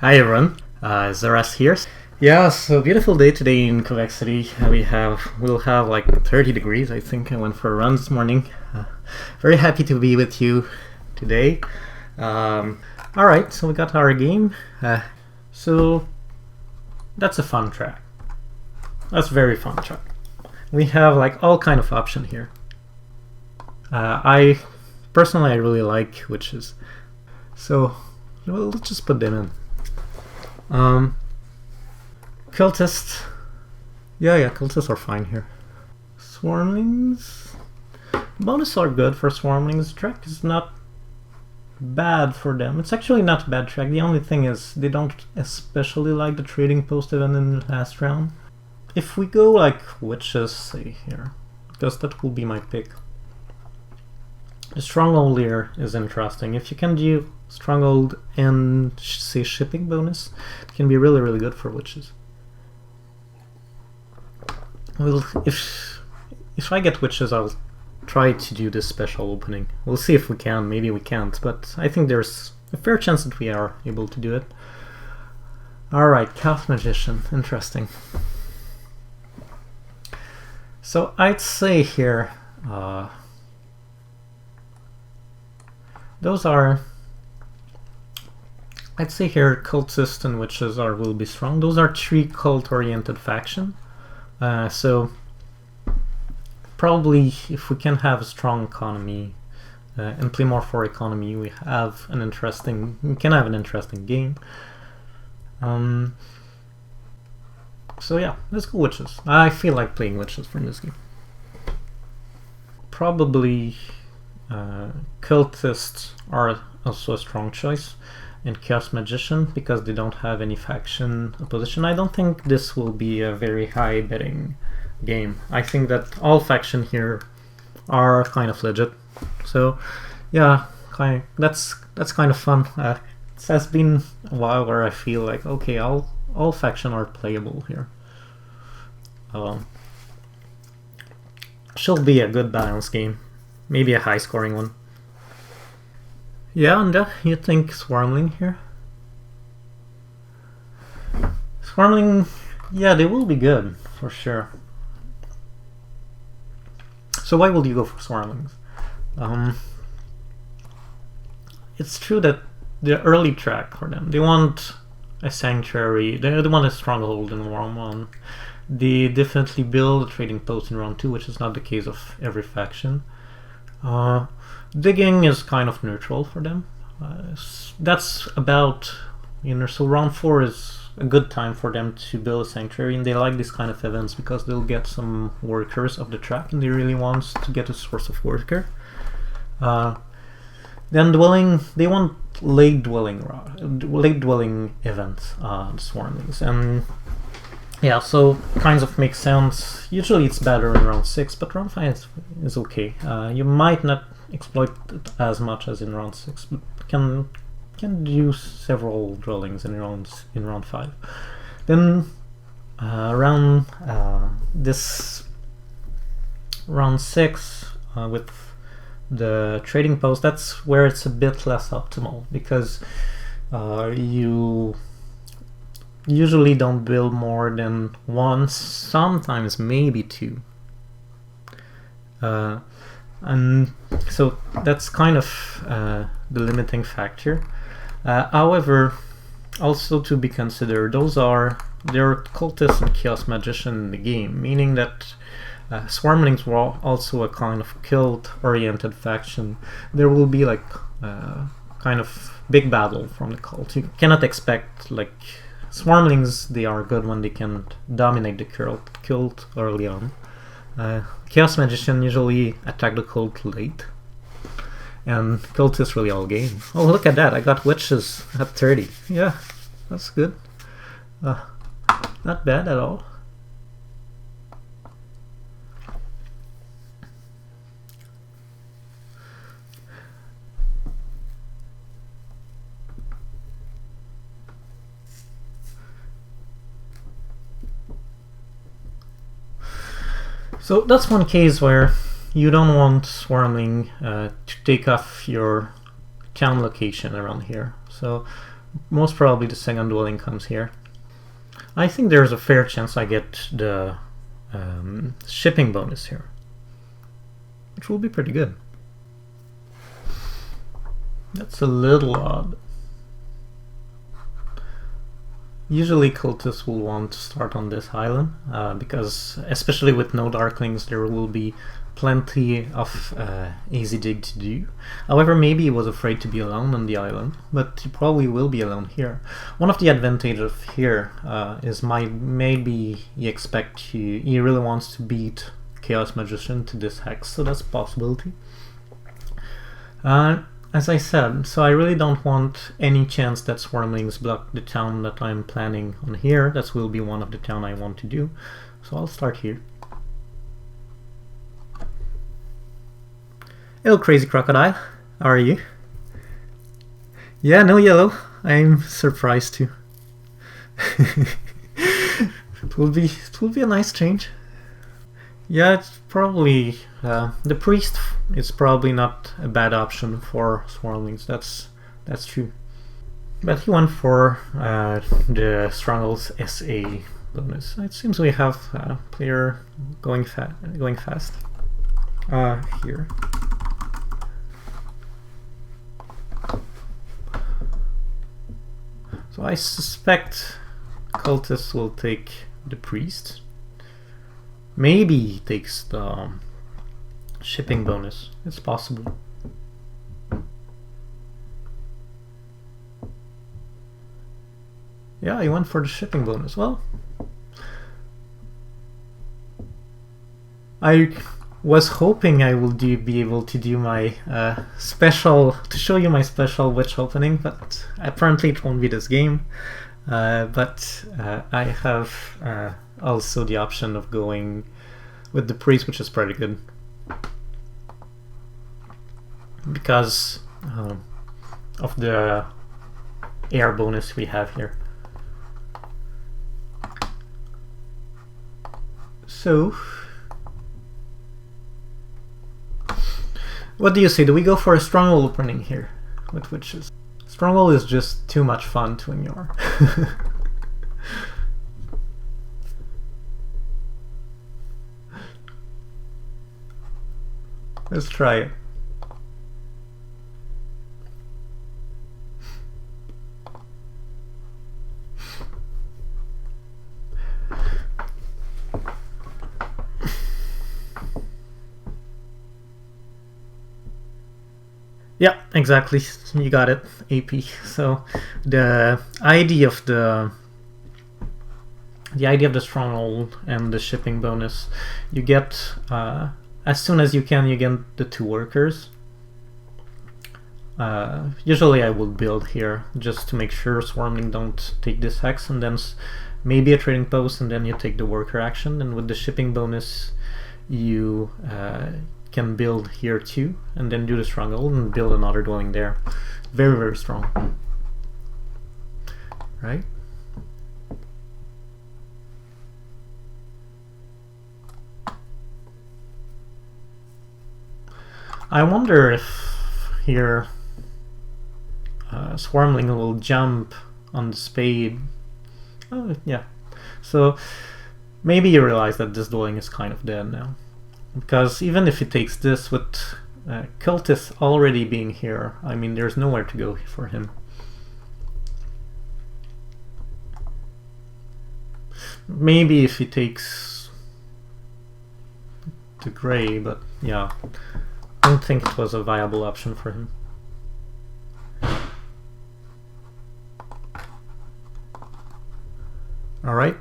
Hi everyone, Zaras here. Yeah, so beautiful day today in Quebec City. We'll have like 30 degrees. I think I went for a run this morning. Very happy to be with you today. Alright, so we got our game. So that's a fun track. That's a very fun track. We have like all kind of option here. I really like witches. So well, let's just put them in. Cultists. Yeah, cultists are fine here. Swarmlings. Bonus are good for Swarmlings. Track is not bad for them. It's actually not a bad track. The only thing is they don't especially like the trading post event in the last round. If we go like witches, say here, because that will be my pick. The stronghold here is interesting. If you can do stronghold and say shipping bonus, it can be really good for witches. Well, if I get witches, I'll try to do this special opening. We'll see if we can. Maybe we can't, but I think there's a fair chance that we are able to do it. Alright, Chaos Magician. Interesting. So I'd say here I'd say here cultists and witches will be strong. Those are three cult-oriented faction. So probably if we can have a strong economy and play more for economy, we can have an interesting game. So yeah, let's go witches. I feel like playing witches from this game. Probably cultists are also a strong choice, and Chaos Magician because they don't have any faction opposition. I don't think this will be a very high betting game. I think that all faction here are kind of legit. So yeah, that's kind of fun. It has been a while where I feel like okay, all faction are playable here. Should be a good balanced game, maybe a high scoring one. Yeah, and you think Swarmling here? Swarmling, yeah, they will be good for sure. So why will you go for Swarmlings? It's true that the early track for them, they want a sanctuary, they want a stronghold in round 1. They definitely build a trading post in round 2, which is not the case of every faction. Digging is kind of neutral for them. That's about, so round 4 is a good time for them to build a sanctuary, and they like this kind of events because they'll get some workers of the track, and they really want to get a source of worker. Then dwelling, they want late dwelling events, Swarmlings, and yeah, so kinds of makes sense. Usually it's better in round 6, but round 5 is okay. You might not exploit it as much as in round 6, but can do several dwellings in round 5. Then round 6 with the trading post, that's where it's a bit less optimal because you usually don't build more than 1, sometimes maybe 2. And so that's kind of the limiting factor. However, also to be considered, there are cultists and Chaos Magician in the game, meaning that Swarmlings were also a kind of cult-oriented faction. There will be like kind of big battle from the cult. You cannot expect like Swarmlings, they are good when they can dominate the cult early on. Chaos Magician usually attack the cult late, and cultists really all game. Oh, look at that! I got witches at 30. Yeah, that's good. Not bad at all. So that's one case where you don't want Swarmling to take off your town location around here. So most probably the second dwelling comes here. I think there's a fair chance I get the shipping bonus here, which will be pretty good. That's a little odd. Usually cultists will want to start on this island, because especially with no darklings there will be plenty of easy dig to do. However, maybe he was afraid to be alone on the island, but he probably will be alone here. One of the advantages of here is maybe he really wants to beat Chaos Magician to this hex, so that's a possibility. As I said, so I really don't want any chance that Swarmlings block the town that I'm planning on here. That will be one of the town I want to do. So I'll start here. Hello, Crazy Crocodile. How are you? Yeah, no yellow. I'm surprised too. It will be a nice change. Yeah, it's probably the priest is probably not a bad option for Swarmlings. That's true. But he went for the Strongholds SA bonus. It seems we have a player going fast. Here. So I suspect cultists will take the priest. Maybe he takes the shipping bonus. It's possible. Yeah, he went for the shipping bonus. Well, I was hoping I will be able to do my to show you my special witch opening, but apparently it won't be this game. But I have also the option of going with the priest, which is pretty good because of the air bonus we have here. So what do you say? Do we go for a stronghold opening here with witches? Stronghold is just too much fun to ignore. Let's try it. Yeah, exactly. You got it. AP. So the idea of the stronghold and the shipping bonus, you get as soon as you can, you get the 2 workers. Usually I will build here just to make sure Swarmling don't take this hex, and then maybe a trading post, and then you take the worker action. And with the shipping bonus, you can build here too, and then do the stronghold and build another dwelling there. Very, very strong. Right? I wonder if here Swarmling will jump on the spade. Oh, yeah. So maybe you realize that this dwelling is kind of dead now. Because even if he takes this with cultists already being here, I mean, there's nowhere to go for him. Maybe if he takes the gray, but yeah, I don't think it was a viable option for him. Alright.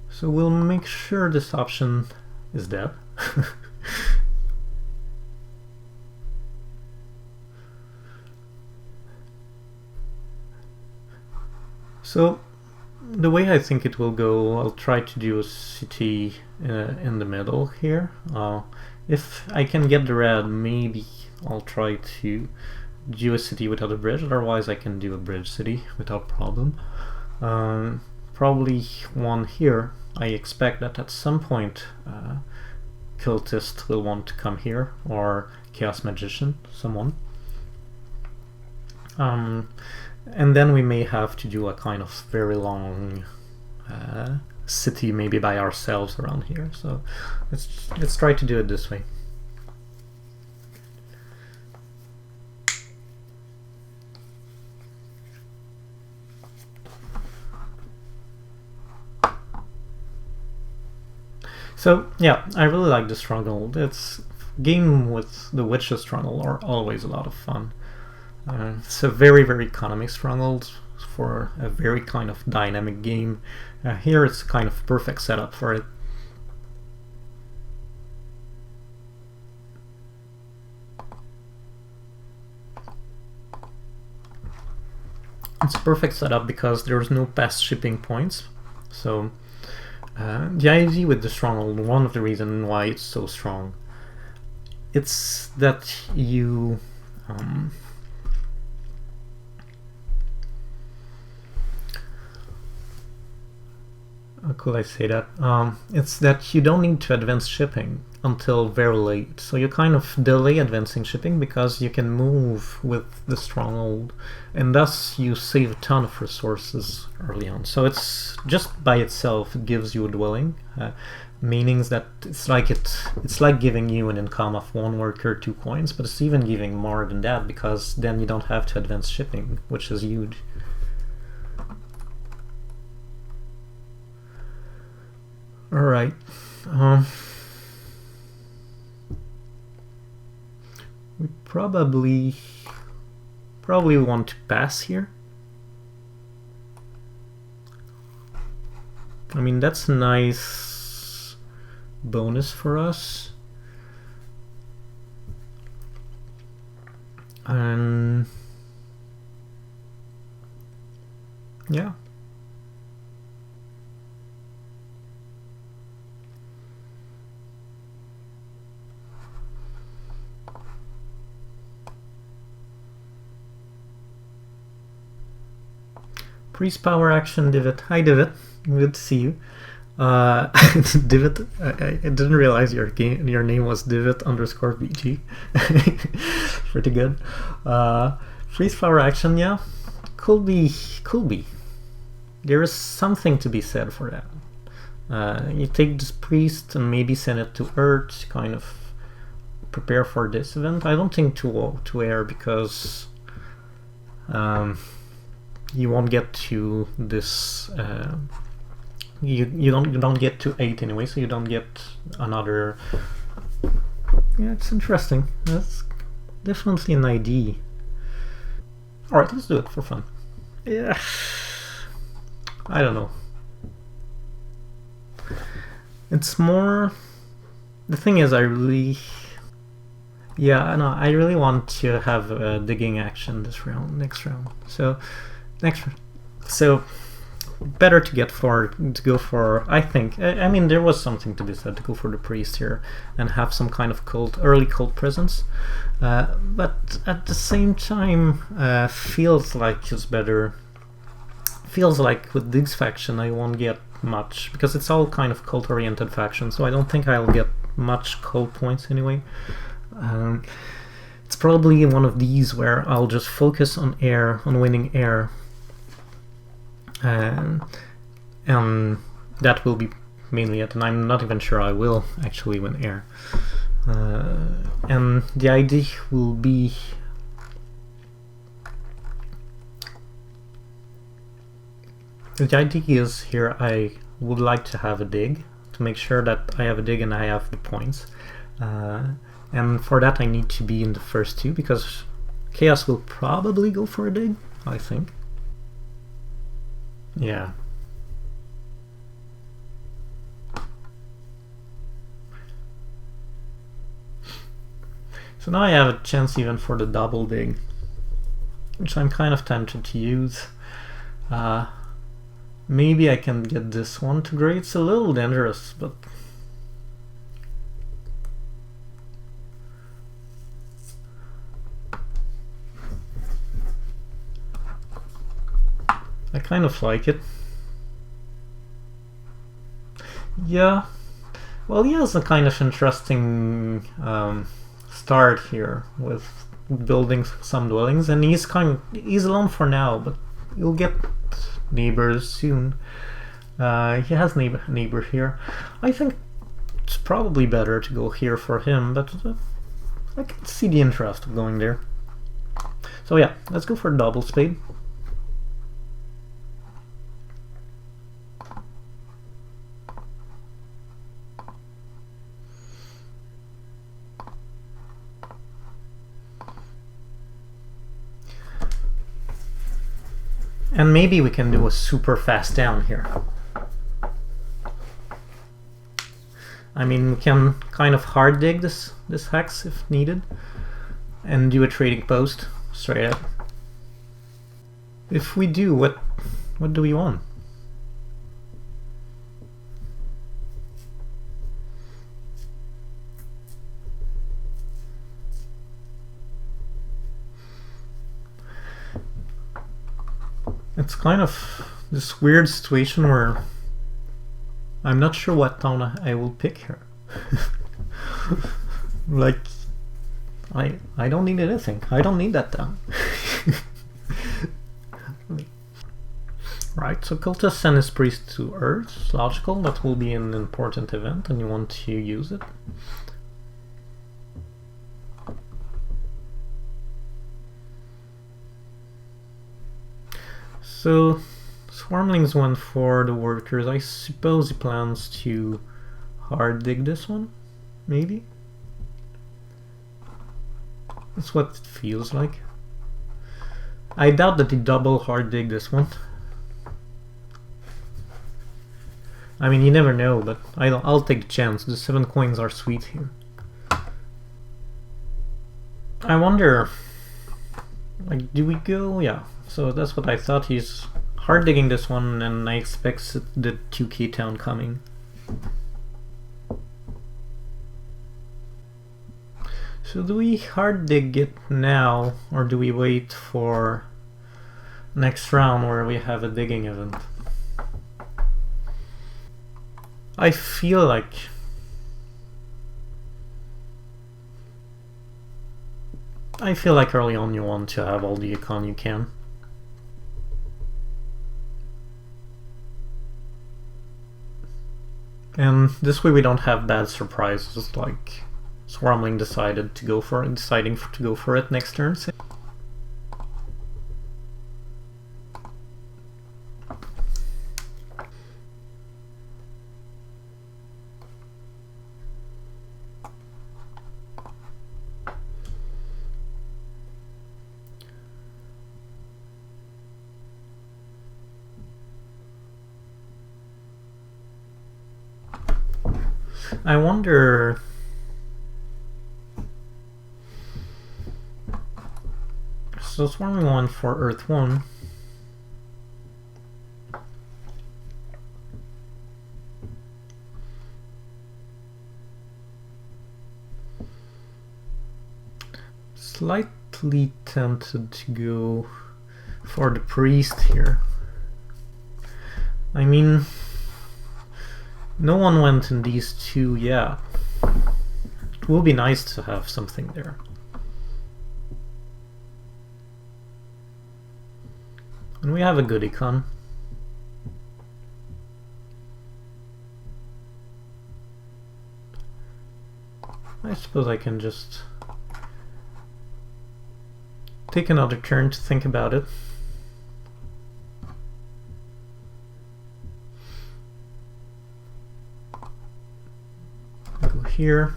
So we'll make sure this option is dead. So the way I think it will go, I'll try to do a city in the middle here. If I can get the red, maybe I'll try to do a city without a bridge, otherwise I can do a bridge city without problem. Probably one here. I expect that at some point cultist will want to come here, or chaos magician, someone. And then we may have to do a kind of very long city maybe by ourselves around here. So let's try to do it this way. So yeah, I really like the stronghold. It's game with the witches stronghold are always a lot of fun. It's a very economic stronghold for a very kind of dynamic game. Here it's kind of perfect setup for it. It's a perfect setup because there's no past shipping points. So the idea with the stronghold, one of the reasons why it's so strong, it's that you how could I say that? It's that you don't need to advance shipping until very late. So you kind of delay advancing shipping because you can move with the stronghold, and thus you save a ton of resources early on. So it's just by itself it gives you a dwelling, meaning that it's like giving you an income of 1 worker 2 coins, but it's even giving more than that because then you don't have to advance shipping, which is huge. Alright. We probably want to pass here. I mean, that's a nice bonus for us. And yeah. Priest power action, Divot. Hi, Divot. Good to see you. Divot, I didn't realize your name was Divot_BG. Pretty good. Priest power action, yeah. Could be. There is something to be said for that. You take this priest and maybe send it to Earth, kind of prepare for this event. I don't think to air because you won't get to this. You don't get to 8 anyway, so you don't get another. Yeah, it's interesting. That's definitely an ID. All right, let's do it for fun. Yeah, I don't know. It's more. The thing is, I really want to have a digging action next round. So better to go for. I think. I mean, there was something to be said to go for the priest here and have some kind of early cult presence, but at the same time, feels like it's better. Feels like with this faction I won't get much because it's all kind of cult-oriented faction, so I don't think I'll get much cult points anyway. It's probably one of these where I'll just focus on winning air. And that will be mainly it, and I'm not even sure I will actually win air. And the idea will be is here I would like to have a dig to make sure that I have a dig and I have the points, and for that I need to be in the first 2 because Chaos will probably go for a dig, I think. Yeah. So now I have a chance even for the double dig, which I'm kind of tempted to use. Maybe I can get this one to grade. It's a little dangerous, but I kind of like it. Yeah. Well, he has a kind of interesting start here with building some dwellings, and he's alone for now, but he'll get neighbors soon. He has neighbor here. I think it's probably better to go here for him, but I can see the interest of going there. So yeah, let's go for a double spade. And maybe we can do a super fast down here. I mean, we can kind of hard dig this hex if needed, and do a trading post straight up. If we do, what do we want? It's kind of this weird situation where I'm not sure what town I will pick here. Like, I don't need anything. I don't need that town. Right, so cultist send his priest to Earth. It's logical, that will be an important event and you want to use it. So Swarmlings went for the workers. I suppose he plans to hard dig this one, maybe? That's what it feels like. I doubt that he double hard dig this one. I mean, you never know, but I'll take the chance. The 7 coins are sweet here. I wonder, like, do we go? Yeah. So that's what I thought. He's hard digging this one, and I expect the 2k town coming. So do we hard dig it now, or do we wait for next round where we have a digging event? I feel like early on you want to have all the econ you can. And this way we don't have bad surprises like Swarmling deciding to go for it next turn. I wonder. So Swarming 1 for Earth 1. Slightly tempted to go for the priest here. I mean, no one went in these two yet. It will be nice to have something there. And we have a good econ. I suppose I can just take another turn to think about it. Go here.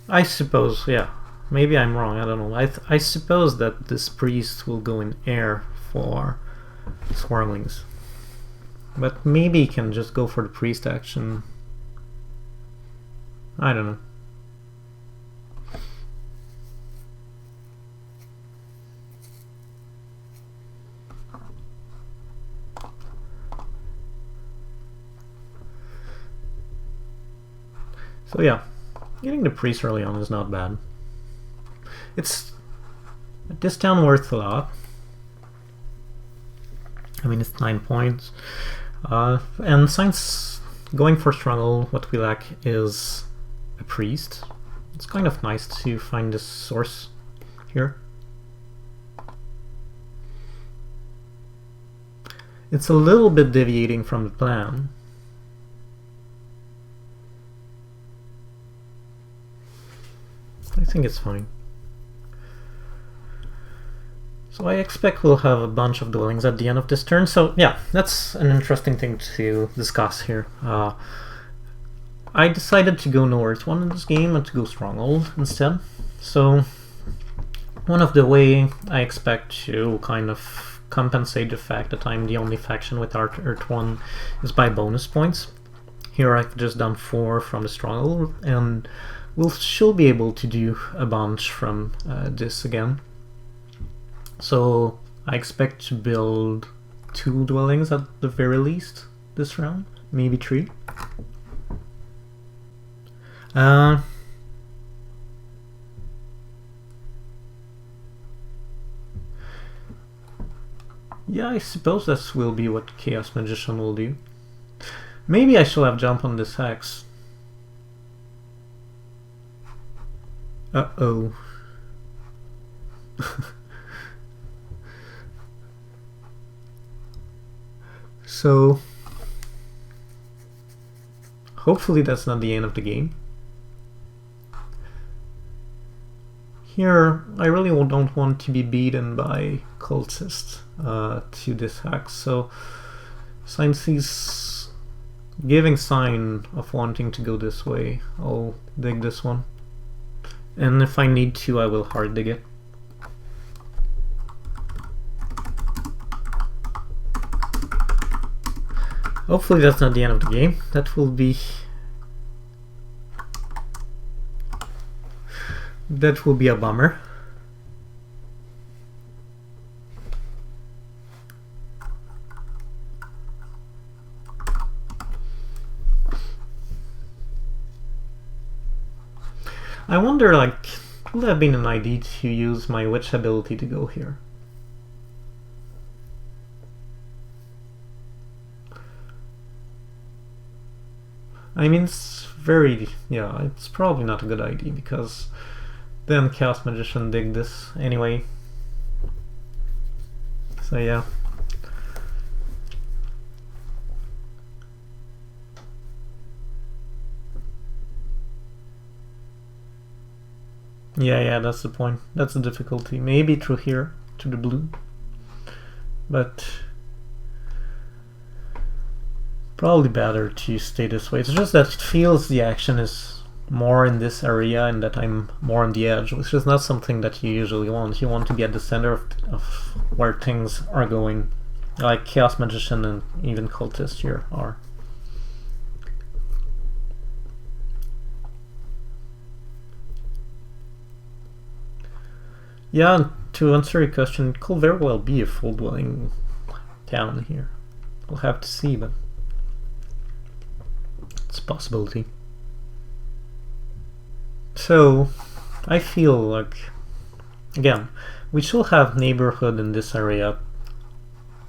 I suppose, yeah. Maybe I'm wrong, I don't know. I suppose that this priest will go in air for Swarmlings. But maybe he can just go for the priest action. I don't know. So yeah, getting the priest early on is not bad. It's this town worth a lot. I mean, it's 9 points. And since going for struggle, what we lack is a priest. It's kind of nice to find this source here. It's a little bit deviating from the plan. I think it's fine. So I expect we'll have a bunch of dwellings at the end of this turn. So yeah, that's an interesting thing to discuss here. I decided to go north one in this game and to go stronghold instead. So one of the way I expect to kind of compensate the fact that I'm the only faction with Earth 1 is by bonus points. Here I've just done 4 from the stronghold, and we'll still be able to do a bunch from this again. So I expect to build 2 dwellings at the very least this round, maybe 3. Yeah, I suppose that will be what Chaos Magician will do. Maybe I shall have jump on this hex. Uh-oh. So hopefully that's not the end of the game. Here I really don't want to be beaten by cultists to this hex, so since he's giving sign of wanting to go this way, I'll dig this one, and if I need to I will hard dig it. Hopefully that's not the end of the game. That will be a bummer. I wonder, like, would have been an idea to use my witch ability to go here. I mean, it's it's probably not a good idea, because then Chaos Magician dig this anyway. So yeah. Yeah, that's the point. That's the difficulty. Maybe through here, to the blue. But probably better to stay this way. It's just that it feels the action is more in this area and that I'm more on the edge, which is not something that you usually want. You want to be at the center of where things are going, like Chaos Magician and even Cultist here are. Yeah, to answer your question, it could very well be a full dwelling town here. We'll have to see, but it's a possibility. So I feel like, again, we shall have neighborhood in this area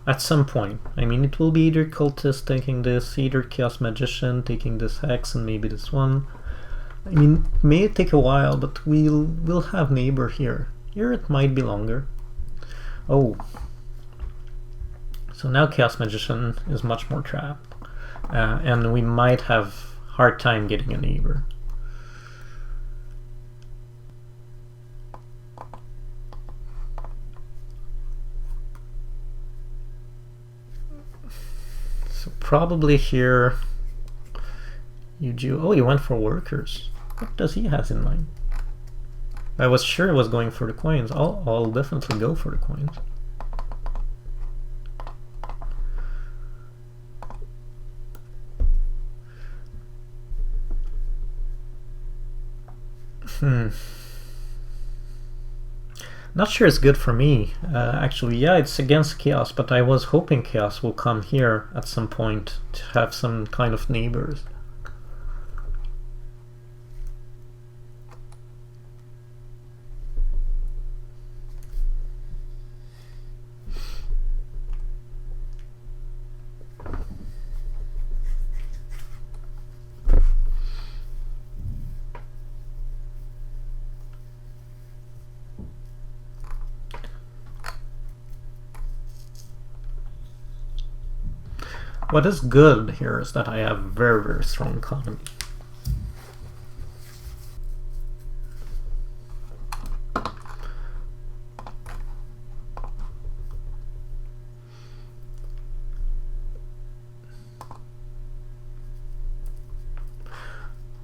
at some point. I mean, it will be either Cultist taking this, either Chaos Magician taking this hex and maybe this one. I mean, it may take a while, but we'll have neighbor here. Here it might be longer. Oh. So now Chaos Magician is much more trapped. And we might have hard time getting a neighbor. So probably here you do. Oh, you went for workers. What does he have in mind? I was sure I was going for the coins. I'll definitely go for the coins. Not sure it's good for me. Actually, yeah, it's against Chaos, but I was hoping Chaos will come here at some point to have some kind of neighbors. What is good here is that I have very, very strong economy.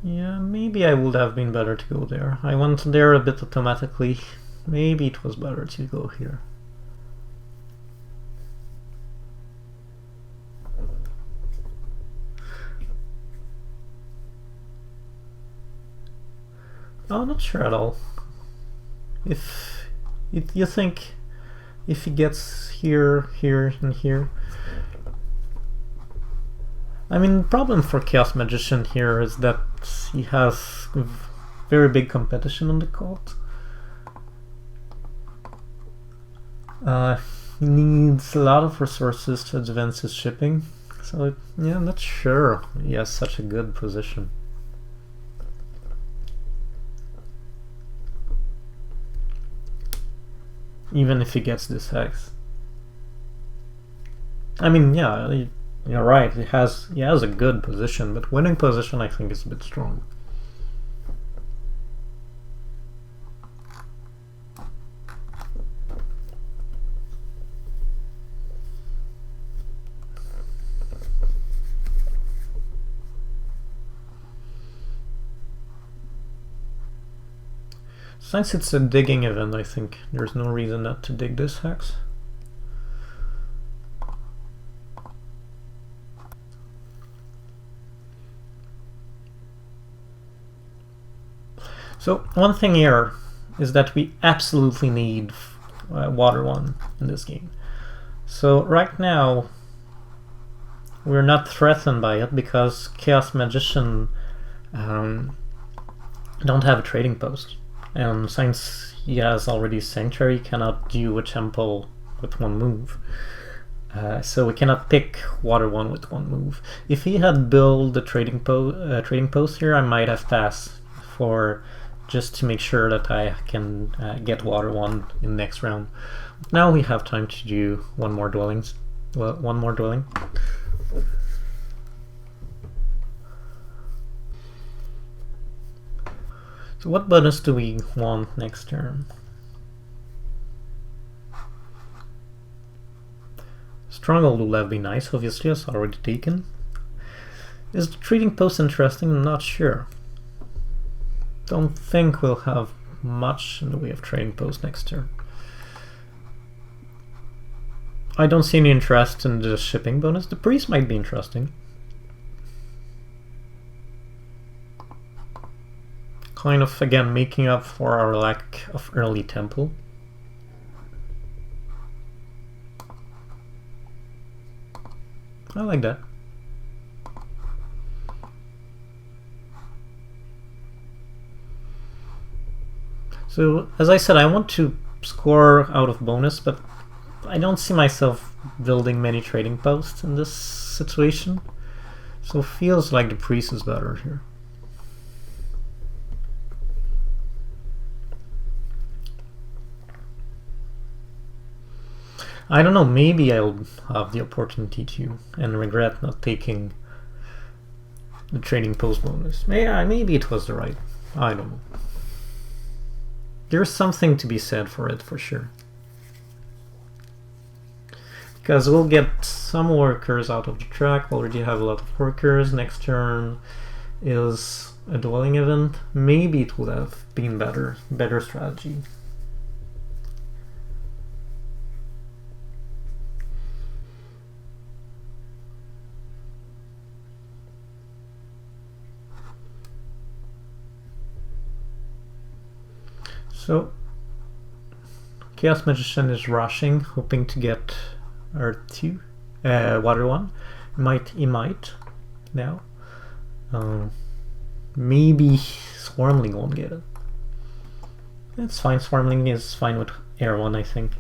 Yeah, maybe I would have been better to go there. I went there a bit automatically. Maybe it was better to go here. Oh, not sure at all. If you think if he gets here, here, and here. I mean, the problem for Chaos Magician here is that he has very big competition on the court. He needs a lot of resources to advance his shipping. So, yeah, I'm not sure he has such a good position. Even if he gets this hex. I mean, yeah, you're right. He has a good position, but winning position I think is a bit strong. Since it's a digging event, I think there's no reason not to dig this hex. So one thing here is that we absolutely need water 1 in this game. So right now we're not threatened by it because Chaos Magician don't have a trading post. And since he has already Sanctuary, he cannot do a temple with one move. So we cannot pick water 1 with one move. If he had built a trading post here, I might have passed for just to make sure that I can get water 1 in the next round. Now we have time to do one more dwelling. So what bonus do we want next turn? Stronghold will have been nice, obviously, it's already taken. Is the trading post interesting? I'm not sure. Don't think we'll have much in the way of trading post next turn. I don't see any interest in the shipping bonus. The priest might be interesting. Kind of, again, making up for our lack of early temple. I like that. So, as I said, I want to score out of bonus, but I don't see myself building many trading posts in this situation. So it feels like the priest is better here. I don't know, maybe I'll have the opportunity to and regret not taking the trading post bonus. Maybe it was the right. I don't know. There's something to be said for it, for sure. Because we'll get some workers out of the track, already have a lot of workers. Next turn is a dwelling event. Maybe it would have been better strategy. So, Chaos Magician is rushing, hoping to get Earth 2, Water 1. He might now. Maybe Swarmling won't get it. It's fine, Swarmling is fine with Air 1, I think.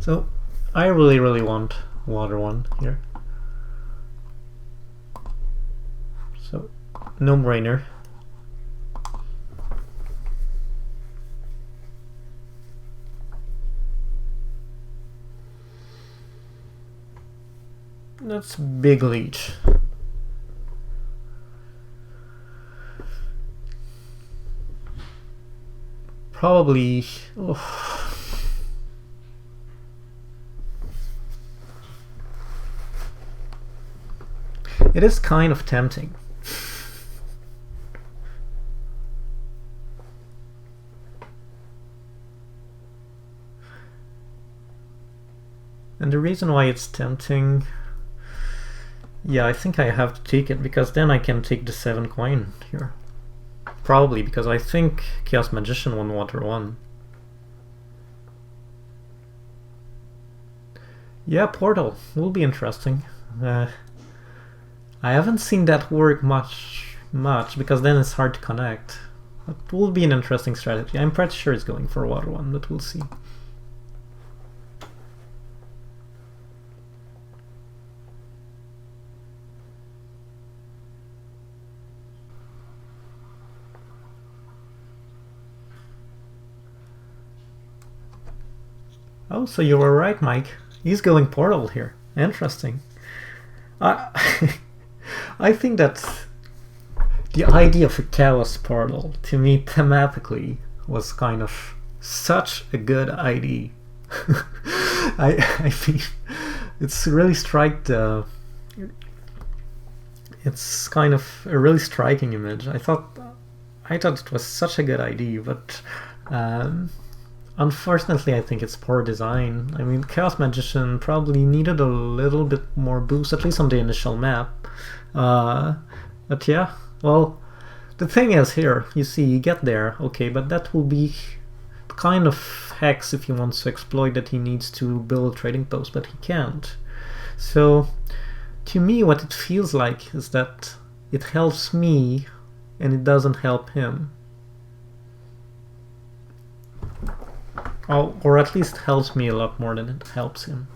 So, I really want Water 1 here. So, no brainer. That's big leech. Probably... Oh. It is kind of tempting. And the reason why it's tempting... Yeah, I think I have to take it, because then I can take the 7 coin here. Probably, because I think Chaos Magician won Water 1. Yeah, Portal will be interesting. I haven't seen that work much, because then it's hard to connect. It will be an interesting strategy. I'm pretty sure it's going for Water 1, but we'll see. Oh, so you were right, Mike. He's going Portal here. Interesting. I think that the idea of a Chaos Portal, to me, thematically, was kind of such a good idea. I mean, it's really it's kind of a really striking image. I thought it was such a good idea, but unfortunately, I think it's poor design. I mean, Chaos Magician probably needed a little bit more boost, at least on the initial map. But yeah, well, the thing is here, you see, you get there, okay, but that will be kind of hex if he wants to exploit that he needs to build a trading post, but he can't. So, to me, what it feels like is that it helps me and it doesn't help him. Or at least helps me a lot more than it helps him.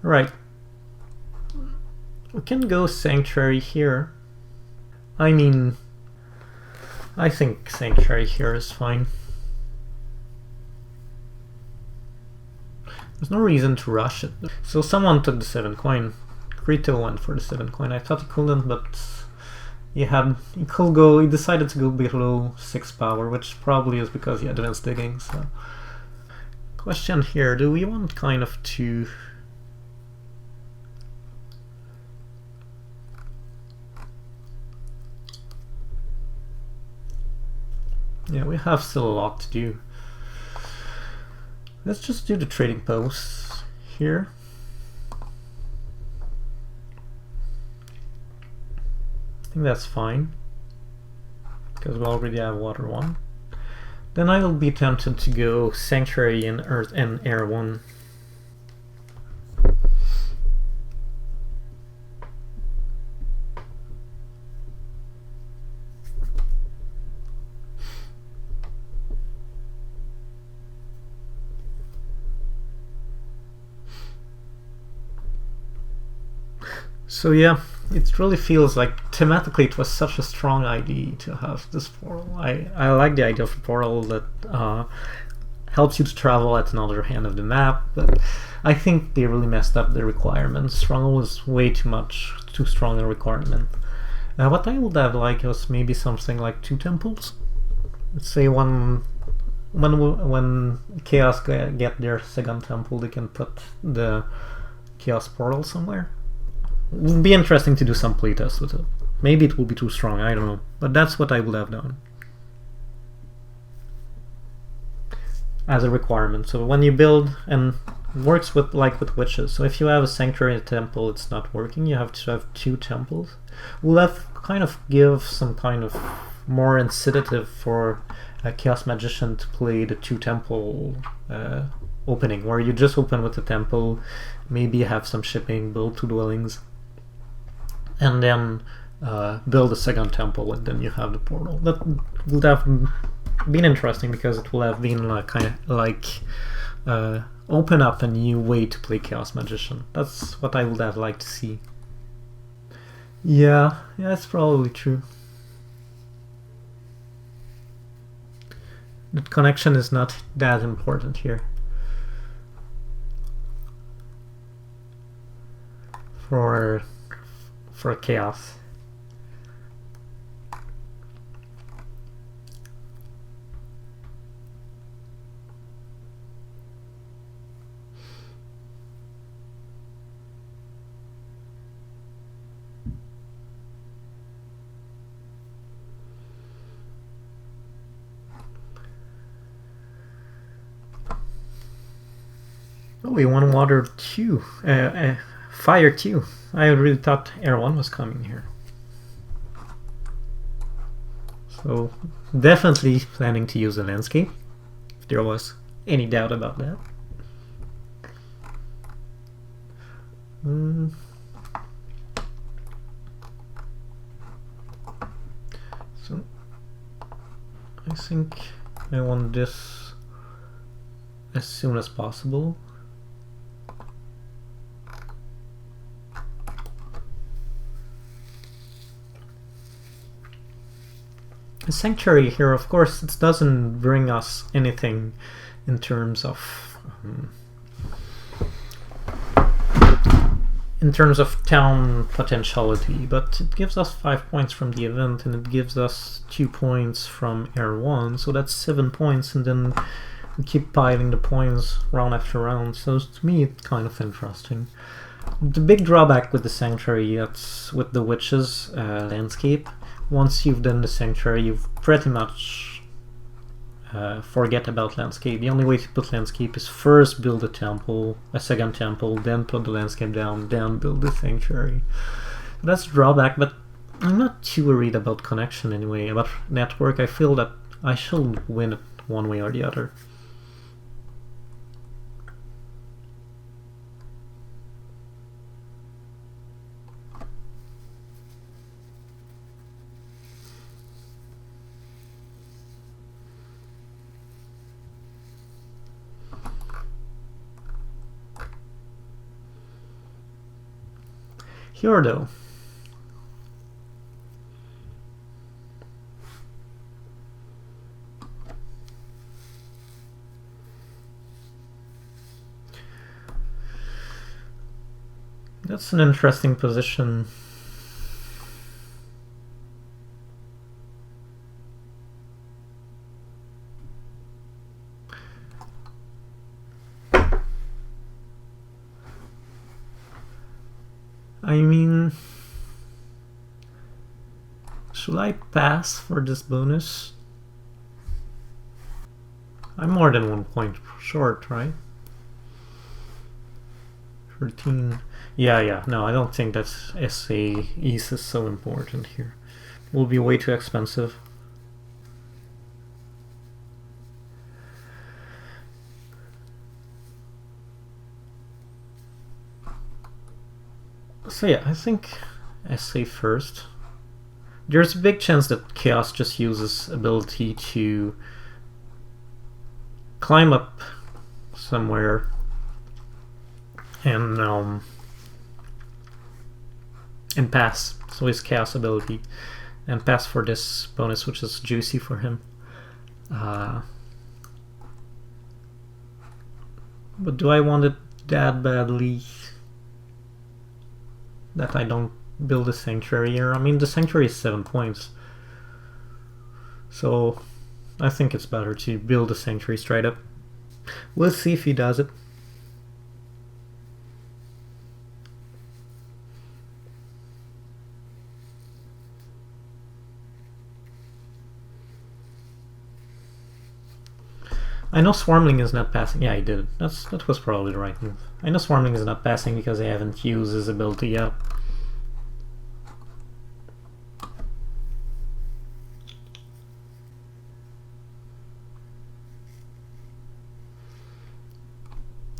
Right. We can go Sanctuary here. I mean, I think Sanctuary here is fine. There's no reason to rush it. So someone took the 7 coin. Krito went for the 7 coin. I thought he couldn't, but he decided to go below 6 power, which probably is because he advanced digging. So, question here, do we want kind of to... Yeah, we have still a lot to do. Let's just do the trading posts here. I think that's fine, because we already have Water 1. Then I will be tempted to go Sanctuary in Earth and Air 1. So yeah, it really feels like thematically it was such a strong idea to have this portal. I like the idea of a portal that helps you to travel at another end of the map, but I think they really messed up the requirements. Stronghold was way too strong a requirement. What I would have liked was maybe something like 2 temples. Let's say when Chaos get their second temple, they can put the Chaos portal somewhere. It would be interesting to do some playtest with it. Maybe it will be too strong, I don't know. But that's what I would have done as a requirement. So when you build, and it works with witches. So if you have a sanctuary temple, it's not working. You have to have 2 temples. We'll have kind of give some kind of more incentive for a Chaos Magician to play the 2 temple opening, where you just open with the temple, maybe have some shipping, build 2 dwellings, and then build a second temple, and then you have the portal. That would have been interesting, because it will have been open up a new way to play Chaos Magician. That's what I would have liked to see. Yeah, that's probably true. The connection is not that important here. for chaos. Oh, we won water 2. Fire 2. I really thought air 1 was coming here. So definitely planning to use a landscape, if there was any doubt about that. So I think I want this as soon as possible. The sanctuary here, of course, it doesn't bring us anything in terms of town potentiality, but it gives us 5 points from the event, and it gives us 2 points from Air 1, so that's 7 points, and then we keep piling the points round after round, so to me it's kind of interesting. The big drawback with the sanctuary, that's with the witches landscape. Once you've done the sanctuary, you've pretty much forget about landscape. The only way to put landscape is first build a temple, a second temple, then put the landscape down, then build the sanctuary. That's a drawback, but I'm not too worried about connection anyway. About network, I feel that I should win it one way or the other. Here though, that's an interesting position. I mean, should I pass for this bonus? I'm more than 1 point short, right? 13. Yeah, no, I don't think that SA East is so important here. It will be way too expensive. So yeah, I think SA first. There's a big chance that Chaos just uses ability to climb up somewhere and pass. So his Chaos ability and pass for this bonus, which is juicy for him. But do I want it that badly that I don't build a sanctuary here? I mean, the sanctuary is 7 points, so I think it's better to build a sanctuary straight up. We'll see if he does it. I know Swarmling is not passing. Yeah, he did. That was probably the right move. I know Swarmling is not passing because I haven't used his ability yet.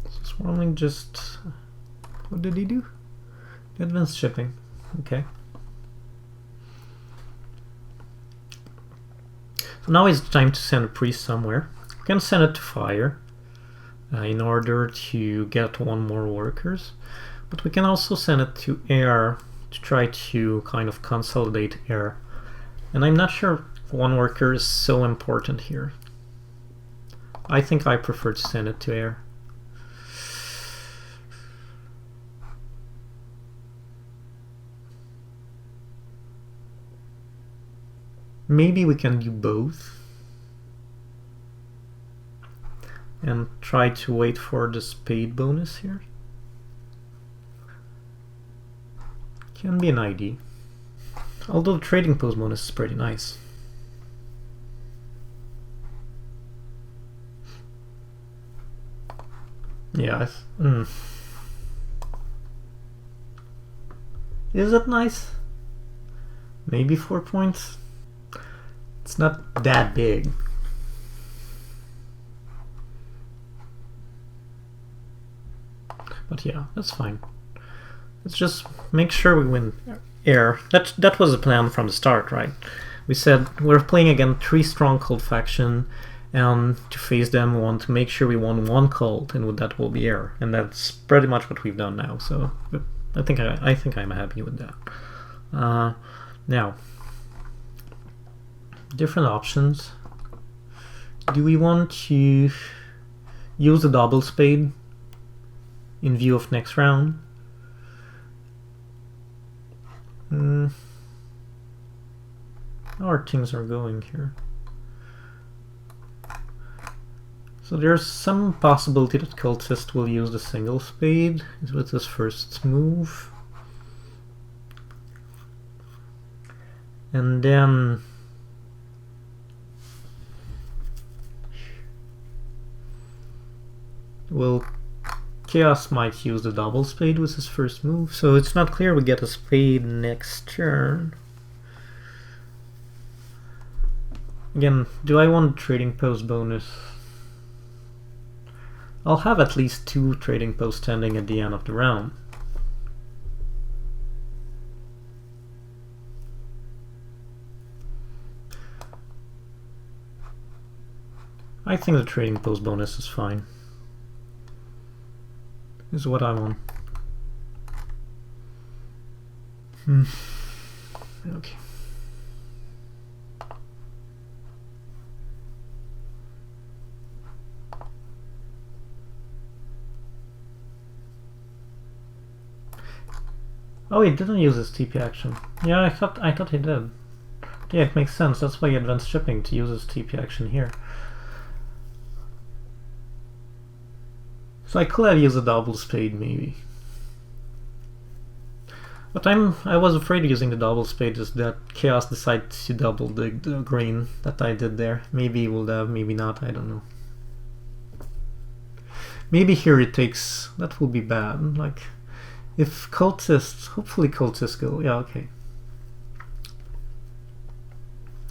So Swarmling just... What did he do? Advanced shipping. Okay. So now it's time to send a priest somewhere. We can send it to fire in order to get 1 more workers, but we can also send it to air to try to kind of consolidate air. And I'm not sure if 1 worker is so important here. I think I prefer to send it to air. Maybe we can do both and try to wait for the spade bonus here. Can be an idea. Although the trading post bonus is pretty nice. Yeah. Is it nice? Maybe 4 points? It's not that big. But yeah, that's fine. Let's just make sure we win air. That was the plan from the start, right? We said we're playing against 3 strong cult faction, and to face them we want to make sure we won 1 cult, and that will be air. And that's pretty much what we've done now. So I think I'm happy with that. Now, different options. Do we want to use the double spade in view of next round? How our things are going here. So there's some possibility that Cultist will use the single spade with his first move. And then Chaos might use the double spade with his first move, so it's not clear we get a spade next turn. Again, do I want trading post bonus? I'll have at least 2 trading posts standing at the end of the round. I think the trading post bonus is fine. Is what I want. Okay. Oh, he didn't use his TP action. Yeah, I thought he did. Yeah, it makes sense. That's why he advanced shipping, to use his TP action here. So I could have used a double spade, maybe. But I was afraid of using the double spade is that Chaos decides to double the green that I did there. Maybe he will have, maybe not, I don't know. Maybe here it takes... that will be bad. Like, if Cultists... hopefully Cultists go... yeah, okay.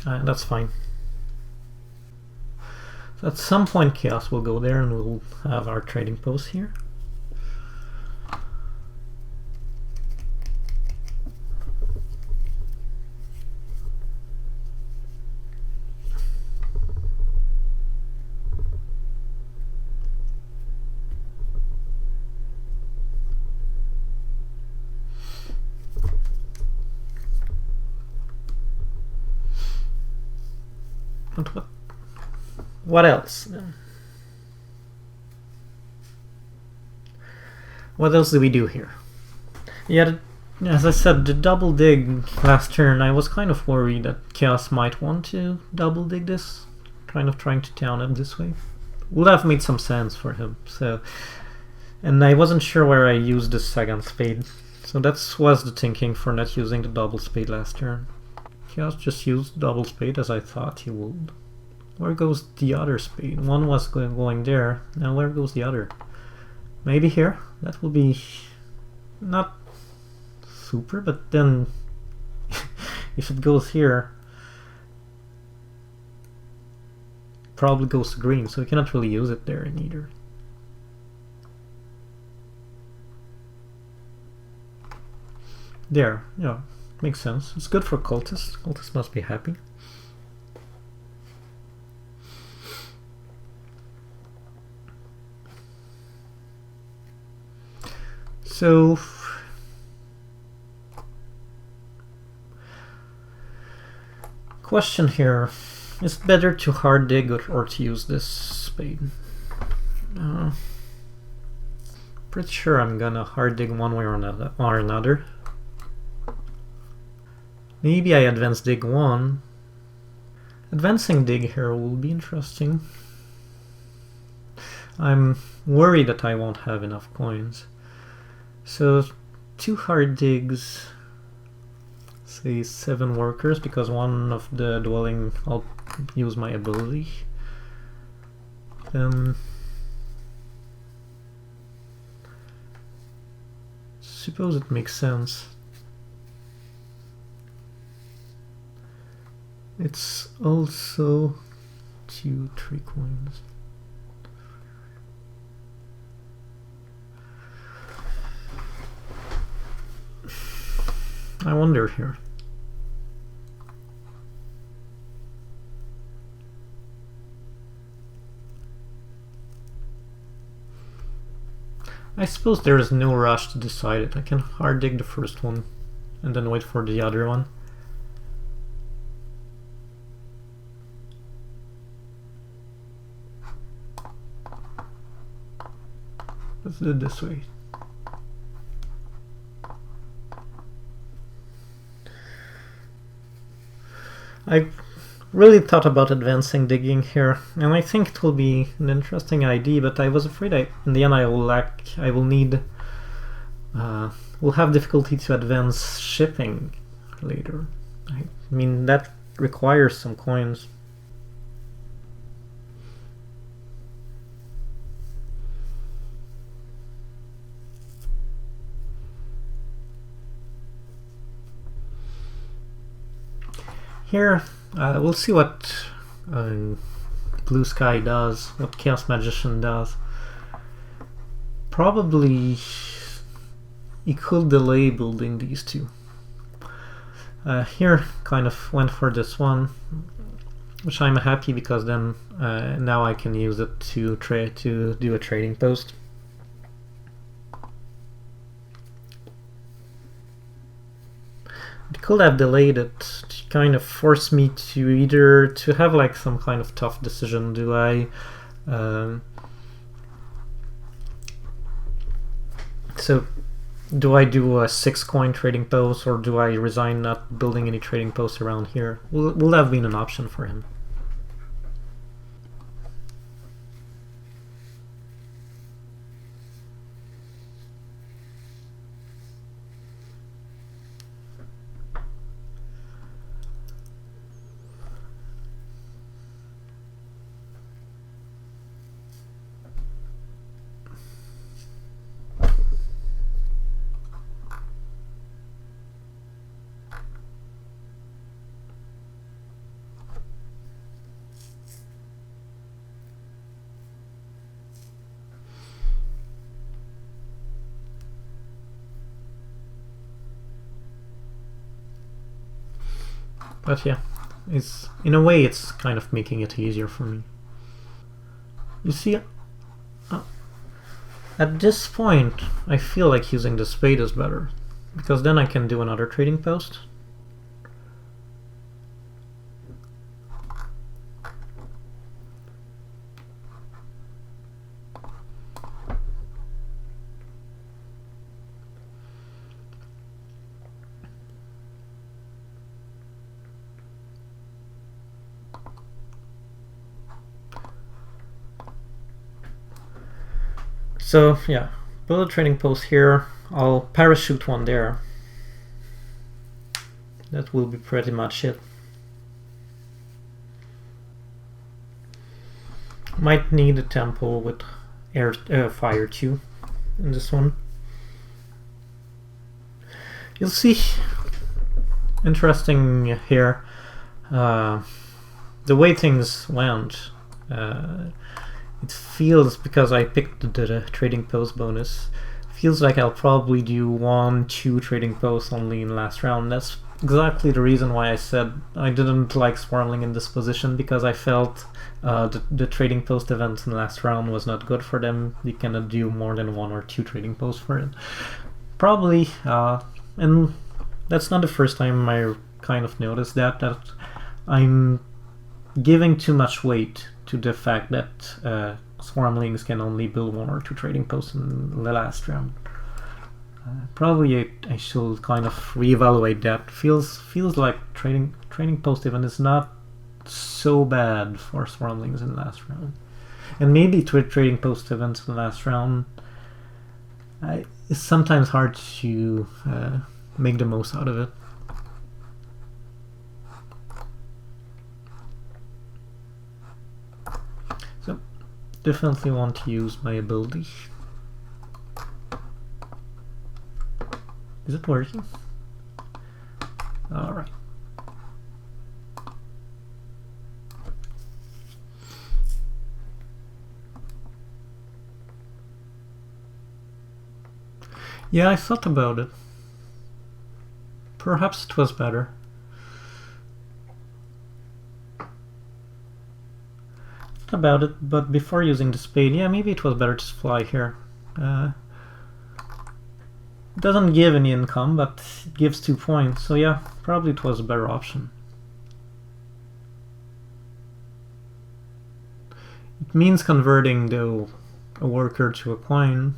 That's fine. So at some point Chaos will go there and we'll have our trading post here. But what else? What else do we do here? Yeah, as I said, the double dig last turn, I was kind of worried that Chaos might want to double dig this, kind of trying to down it this way. Would have made some sense for him. So, and I wasn't sure where I used the second spade, so that was the thinking for not using the double spade last turn. Chaos just used double spade as I thought he would. Where goes the other spade? One was going there, now where goes the other? Maybe here? That will be not super, but then if it goes here, it probably goes to green, so we cannot really use it there either. There, yeah, makes sense. It's good for Cultists. Cultists must be happy. So question here, is it better to hard dig or to use this spade? Pretty sure I'm gonna hard dig one way or another. Maybe I advance dig one Advancing dig here will be interesting. I'm worried that I won't have enough coins. So 2 hard digs, say 7 workers, because one of the dwelling I'll use my ability. Suppose it makes sense. It's also 2 3 coins. I wonder here. I suppose there is no rush to decide it. I can hard dig the first one and then wait for the other one. Let's do it this way. I really thought about advancing digging here, and I think it will be an interesting idea, but I was afraid in the end will have difficulty to advance shipping later. I mean, that requires some coins. Here, we'll see what Blue Sky does, what Chaos Magician does. Probably he could delay building these two. Here, kind of went for this one, which I'm happy because then now I can use it to do a trading post. It could have delayed it to kind of force me to either to have like some kind of tough decision. Do I do a 6 coin trading post, or do I resign not building any trading posts around here? Will have been an option for him. But yeah, it's in a way it's kind of making it easier for me. You see, at this point I feel like using the spade is better, because then I can do another trading post. So yeah, build a trading post here. I'll parachute one there. That will be pretty much it. Might need a temple with fire too in this one. You'll see, interesting here, the way things went. It feels, because I picked the trading post bonus, feels like I'll probably do 1-2 trading posts only in last round. That's exactly the reason why I said I didn't like Swarmling in this position, because I felt the trading post events in last round was not good for them. You cannot do more than 1 or 2 trading posts for it. Probably, and that's not the first time I kind of noticed that I'm giving too much weight to the fact that Swarmlings can only build 1 or 2 trading posts in the last round. Probably I should kind of reevaluate that. Feels like trading post event is not so bad for Swarmlings in the last round. And maybe trading post events in the last round. It's sometimes hard to make the most out of it. So, definitely want to use my ability. Is it working? Alright. Yeah, I thought about it. Perhaps it was better. Thought about it, but before using the spade, yeah, maybe it was better to fly here. It doesn't give any income, but it gives 2 points, so yeah, probably it was a better option. It means converting, though, a worker to a coin.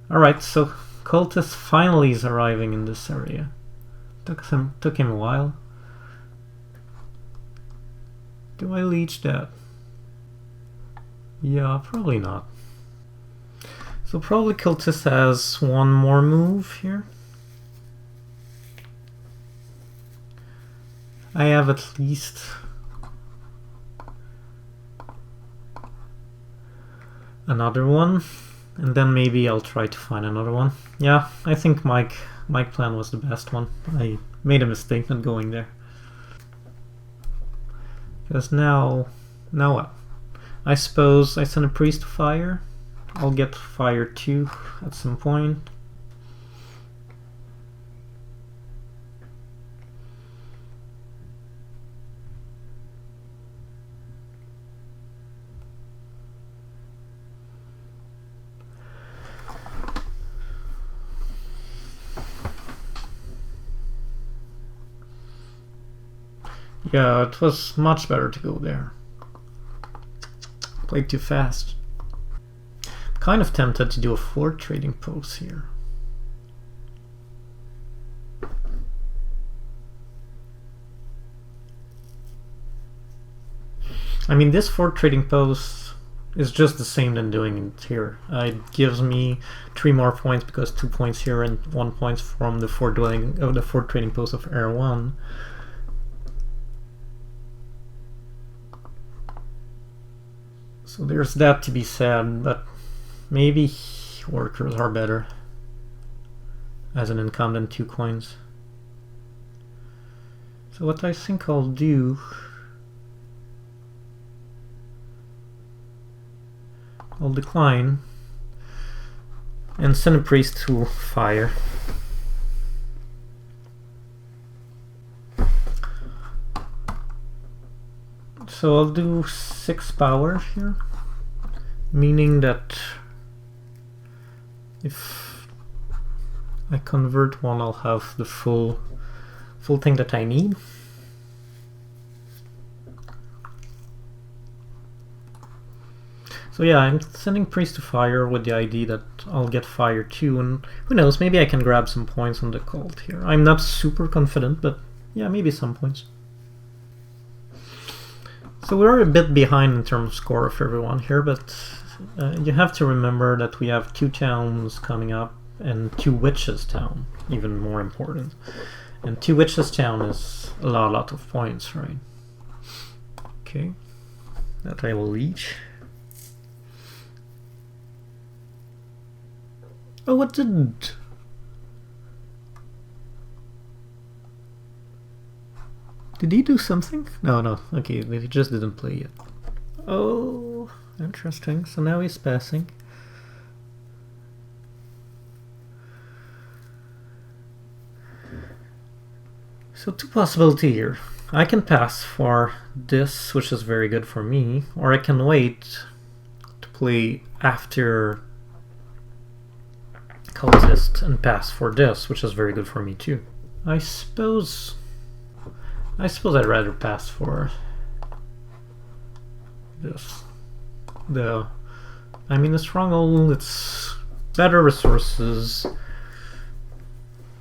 Alright, so Cultist finally is arriving in this area. Took him a while. Do I leech that? Yeah, probably not. So probably Cultist has one more move here. I have at least another one, and then maybe I'll try to find another one. Yeah, I think Mike plan was the best one. I made a mistake not going there. Because now what? I suppose I send a priest to fire. I'll get fire too at some point. Yeah, it was much better to go there. Played too fast. Kind of tempted to do a fort trading post here. I mean, this fort trading post is just the same than doing it here. It gives me 3 more points because 2 points here and 1 point from the fort trading post of Air 1. So there's that to be said, but maybe workers are better as an income than 2 coins. So what I think I'll do, I'll decline and send a priest to fire. So I'll do 6 power here, meaning that if I convert one, I'll have the full thing that I need. So yeah, I'm sending priest to fire with the idea that I'll get fire too, and who knows, maybe I can grab some points on the cult here. I'm not super confident, but yeah, maybe some points. So we're a bit behind in terms of score of everyone here, but you have to remember that we have 2 towns coming up and 2 witches town, even more important. And 2 witches town is a lot of points, right? Okay, that I will leech. Oh, it didn't. Did he do something? No. Okay, he just didn't play yet. Oh, interesting. So now he's passing. So 2 possibilities here. I can pass for this, which is very good for me, or I can wait to play after Cultist and pass for this, which is very good for me too. I suppose I'd rather pass for this. I mean, the stronghold, it's better resources.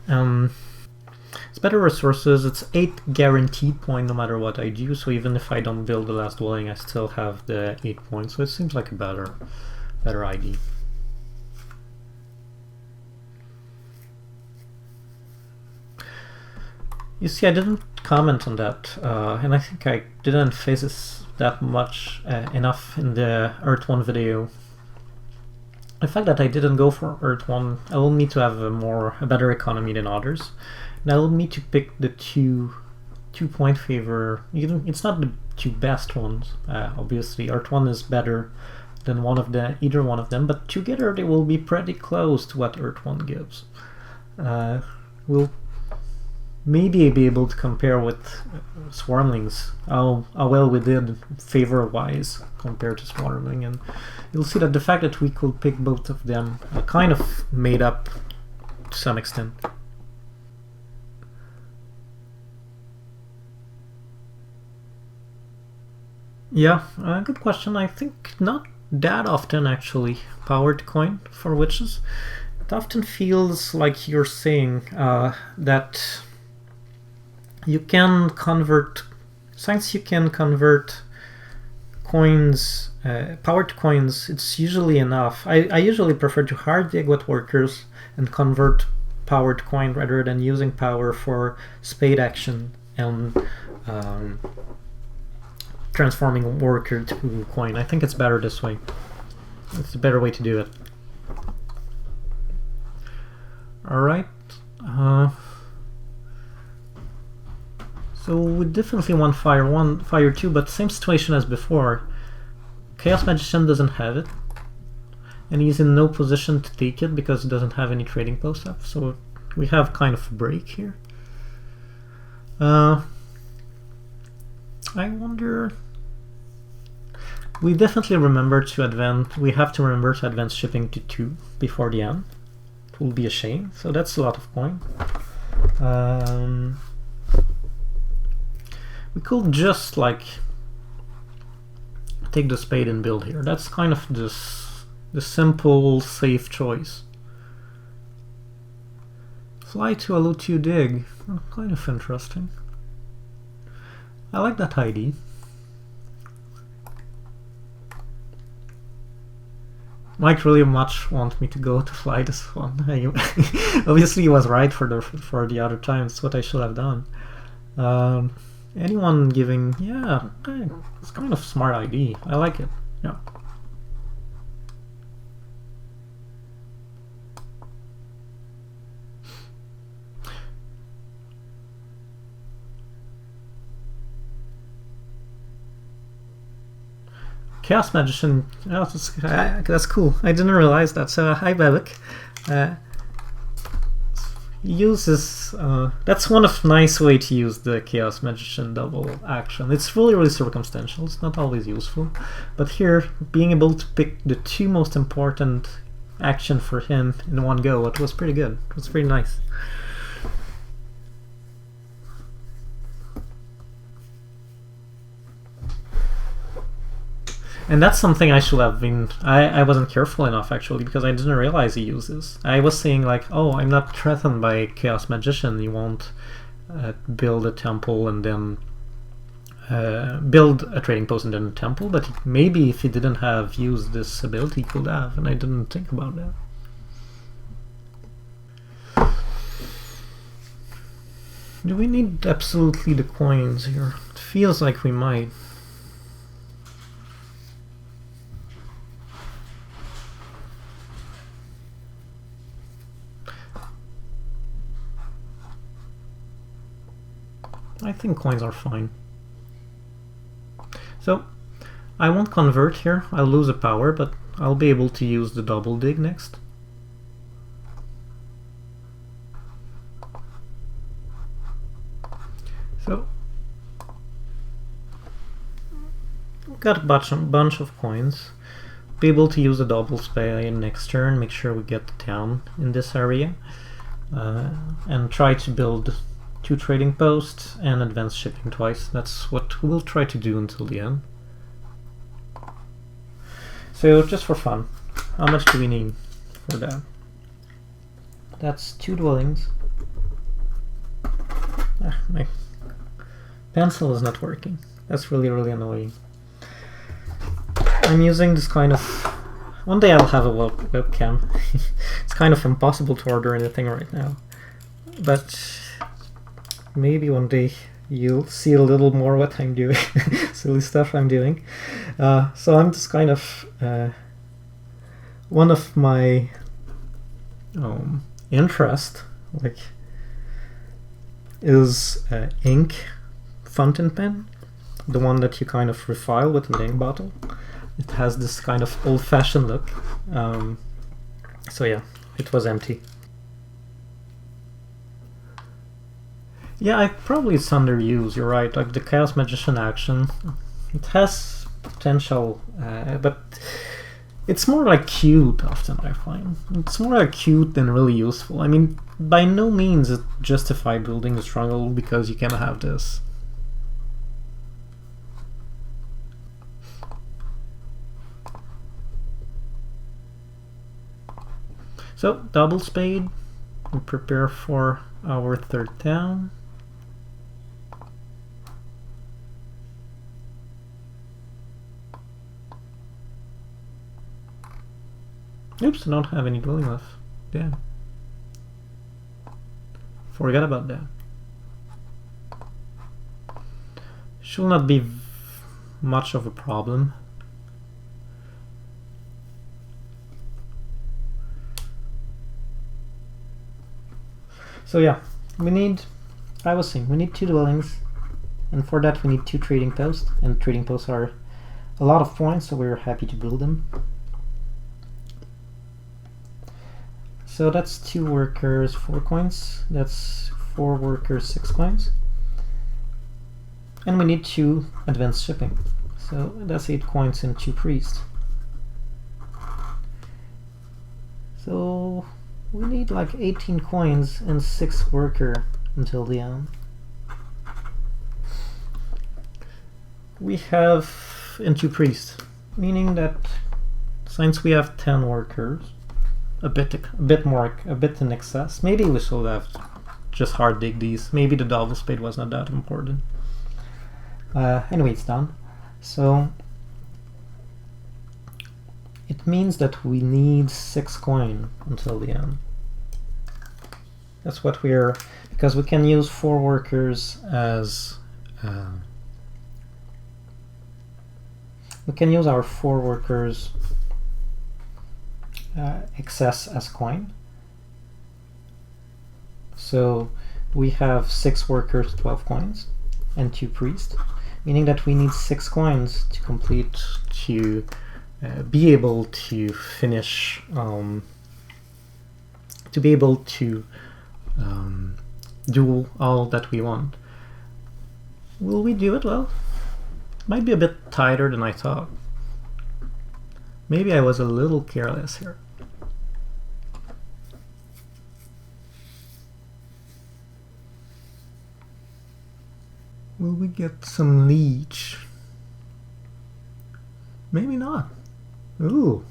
It's better resources. It's 8 guaranteed point no matter what I do. So even if I don't build the last dwelling, I still have the 8 points. So it seems like a better idea. You see, I didn't comment on that, and I think I didn't emphasize that much enough in the Earth 1 video. The fact that I didn't go for Earth 1 allowed me to have a better economy than others. And allowed me to pick the two point favor. It's not the two best ones, obviously. Earth 1 is better than either one of them, but together they will be pretty close to what Earth 1 gives. We'll maybe be able to compare with Swarmlings, how well we did favor-wise compared to Swarmling, and you'll see that the fact that we could pick both of them kind of made up to some extent. Yeah, good question. I think not that often actually, powered coin for witches. It often feels like you're saying that you can convert, since you can convert coins, powered coins, it's usually enough. I usually prefer to hard dig with workers and convert powered coin rather than using power for spade action and transforming worker to coin. I think it's better this way. It's a better way to do it. Alright. So we definitely want Fire 1, Fire 2, but same situation as before. Chaos Magician doesn't have it, and he's in no position to take it because he doesn't have any trading posts up, so we have kind of a break here. I wonder... We definitely remember to advance, we have to remember to advance shipping to 2 before the end. It will be a shame, so that's a lot of coin. We could just like take the spade and build here. That's kind of the simple, safe choice. Fly to a loot you dig. Oh, kind of interesting. I like that ID. Mike really much want me to go to fly this one. Obviously, he was right for the other times. It's what I should have done. Anyone giving... Yeah, it's kind of smart ID. I like it. Yeah. Chaos Magician, oh, that's cool. I didn't realize that. So, hi Babik. Uses that's one of nice way to use the Chaos Magician double action. It's really circumstantial. It's not always useful, but here being able to pick the 2 most important action for him in one go, it was pretty good. It was pretty nice. And that's something I should have been... I wasn't careful enough, actually, because I didn't realize he uses. I was saying, like, oh, I'm not threatened by Chaos Magician. You won't build a temple and then... build a trading post and then a temple, but maybe if he didn't have used this ability, he could have, and I didn't think about that. Do we need absolutely the coins here? It feels like we might. I think coins are fine. So, I won't convert here, I'll lose a power, but I'll be able to use the double dig next. So, got a bunch of coins. Be able to use the double spade next turn, make sure we get the town in this area, and try to build 2 trading posts and advance shipping twice. That's what we'll try to do until the end. So just for fun. How much do we need for that? That's 2 dwellings. My pencil is not working. That's really, really annoying. I'm using this kind of... One day I'll have a webcam. It's kind of impossible to order anything right now. But maybe one day you'll see a little more what I'm doing. Silly stuff I'm doing. So I'm just kind of... one of my interest, like, is ink fountain pen, the one that you kind of refill with an ink bottle. It has this kind of old-fashioned look. So yeah, it was empty. Yeah, probably it's underused, you're right. Like the Chaos Magician action, it has potential, but it's more like cute often, I find. It's more like cute than really useful. I mean, by no means it justifies building a stronghold because you can have this. So, double spade, we prepare for our third town. Oops, I don't have any dwelling left. Damn. Forgot about that. Should not be much of a problem. So yeah, we need, I was saying, we need 2 dwellings, and for that we need 2 trading posts, and trading posts are a lot of points, so we're happy to build them. So that's 2 workers, 4 coins, that's 4 workers, 6 coins, and we need 2 advanced shipping, so that's 8 coins and 2 priests. So we need like 18 coins and 6 worker until the end. We have and 2 priests, meaning that since we have 10 workers, a bit in excess. Maybe we should have just hard dig these. Maybe the double spade was not that important. Anyway, it's done. So it means that we need 6 coin until the end. That's what we're, because we can use 4 workers as we can use our 4 workers excess as coin. So we have 6 workers, 12 coins, and 2 priests, meaning that we need 6 coins to complete, to be able to finish, to be able to do all that we want. Will we do it? Well, might be a bit tighter than I thought. Maybe I was a little careless here. Will we get some leech? Maybe not. Ooh.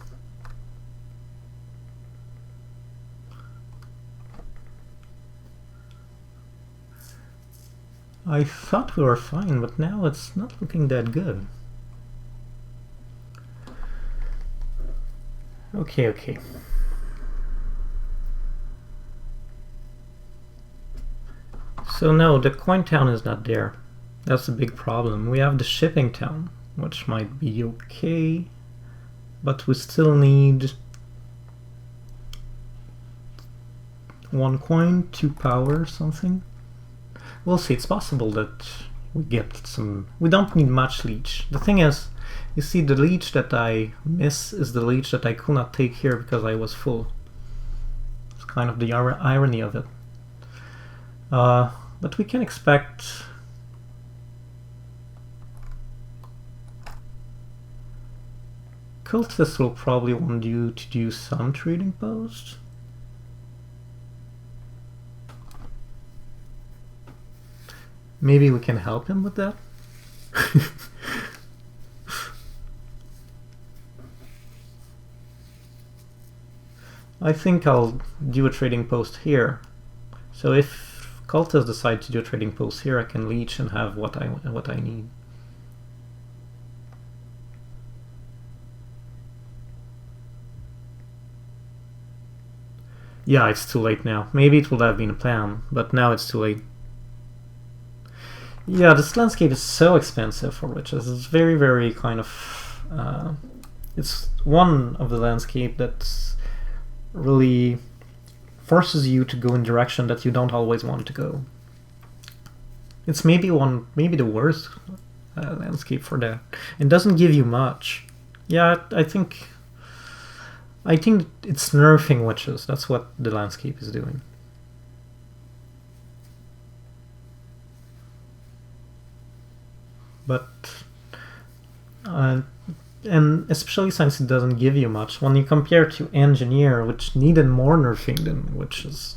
I thought we were fine, but now it's not looking that good. Okay. So no, the coin town is not there. That's a big problem. We have the shipping town, which might be okay, but we still need 1 coin, 2 power, something. We'll see. It's possible that we get some... We don't need much leech. The thing is, you see, the leech that I miss is the leech that I could not take here because I was full. It's kind of the irony of it. But we can expect... Cultists will probably want you to do some trading posts. Maybe we can help him with that. I think I'll do a trading post here. So if cultists decide to do a trading post here, I can leech and have what I need. Yeah, it's too late now. Maybe it would have been a plan, but now it's too late. Yeah, this landscape is so expensive for witches. It's very, very kind of... it's one of the landscape that's really forces you to go in direction that you don't always want to go. It's maybe the worst landscape for that. It doesn't give you much. Yeah, I think it's nerfing witches. That's what the landscape is doing. But and especially since it doesn't give you much, when you compare to engineer, which needed more nerfing than witches,